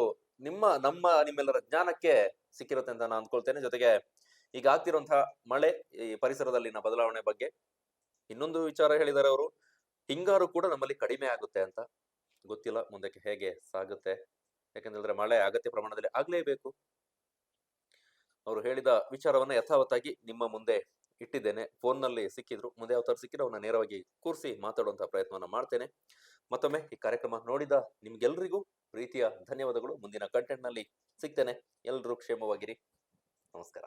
ನಿಮ್ಮೆಲ್ಲರ ಜ್ಞಾನಕ್ಕೆ ಸಿಕ್ಕಿರುತ್ತೆ ಅಂತ ನಾನು ಅಂದ್ಕೊಳ್ತೇನೆ. ಜೊತೆಗೆ ಈಗ ಆಗ್ತಿರುವಂತಹ ಮಳೆ, ಈ ಪರಿಸರದಲ್ಲಿನ ಬದಲಾವಣೆ ಬಗ್ಗೆ ಇನ್ನೊಂದು ವಿಚಾರ ಹೇಳಿದ್ದಾರೆ ಅವರು, ಹಿಂಗಾರು ಕೂಡ ನಮ್ಮಲ್ಲಿ ಕಡಿಮೆ ಆಗುತ್ತೆ ಅಂತ. ಗೊತ್ತಿಲ್ಲ ಮುಂದಕ್ಕೆ ಹೇಗೆ ಸಾಗುತ್ತೆ, ಯಾಕಂದ್ರೆ ಮಳೆ ಅಗತ್ಯ ಪ್ರಮಾಣದಲ್ಲಿ ಆಗ್ಲೇಬೇಕು. ಅವರು ಹೇಳಿದ ವಿಚಾರವನ್ನ ಯಥಾವತ್ತಾಗಿ ನಿಮ್ಮ ಮುಂದೆ ಇಟ್ಟಿದ್ದೇನೆ. ಫೋನ್ ನಲ್ಲಿ ಸಿಕ್ಕಿದ್ರು, ಮುಂದೆ ಯಾವ ತರ ಸಿಕ್ಕಿದ್ರು ಅವನ್ನ ನೇರವಾಗಿ ಕೂರಿಸಿ ಮಾತಾಡುವಂತಹ ಪ್ರಯತ್ನವನ್ನ ಮಾಡ್ತೇನೆ. ಮತ್ತೊಮ್ಮೆ ಈ ಕಾರ್ಯಕ್ರಮ ನೋಡಿದ ನಿಮ್ಗೆಲ್ರಿಗೂ ಪ್ರೀತಿಯ ಧನ್ಯವಾದಗಳು. ಮುಂದಿನ ಕಂಟೆಂಟ್ ನಲ್ಲಿ ಸಿಗ್ತೇನೆ. ಎಲ್ರೂ ಕ್ಷೇಮವಾಗಿರಿ. ನಮಸ್ಕಾರ.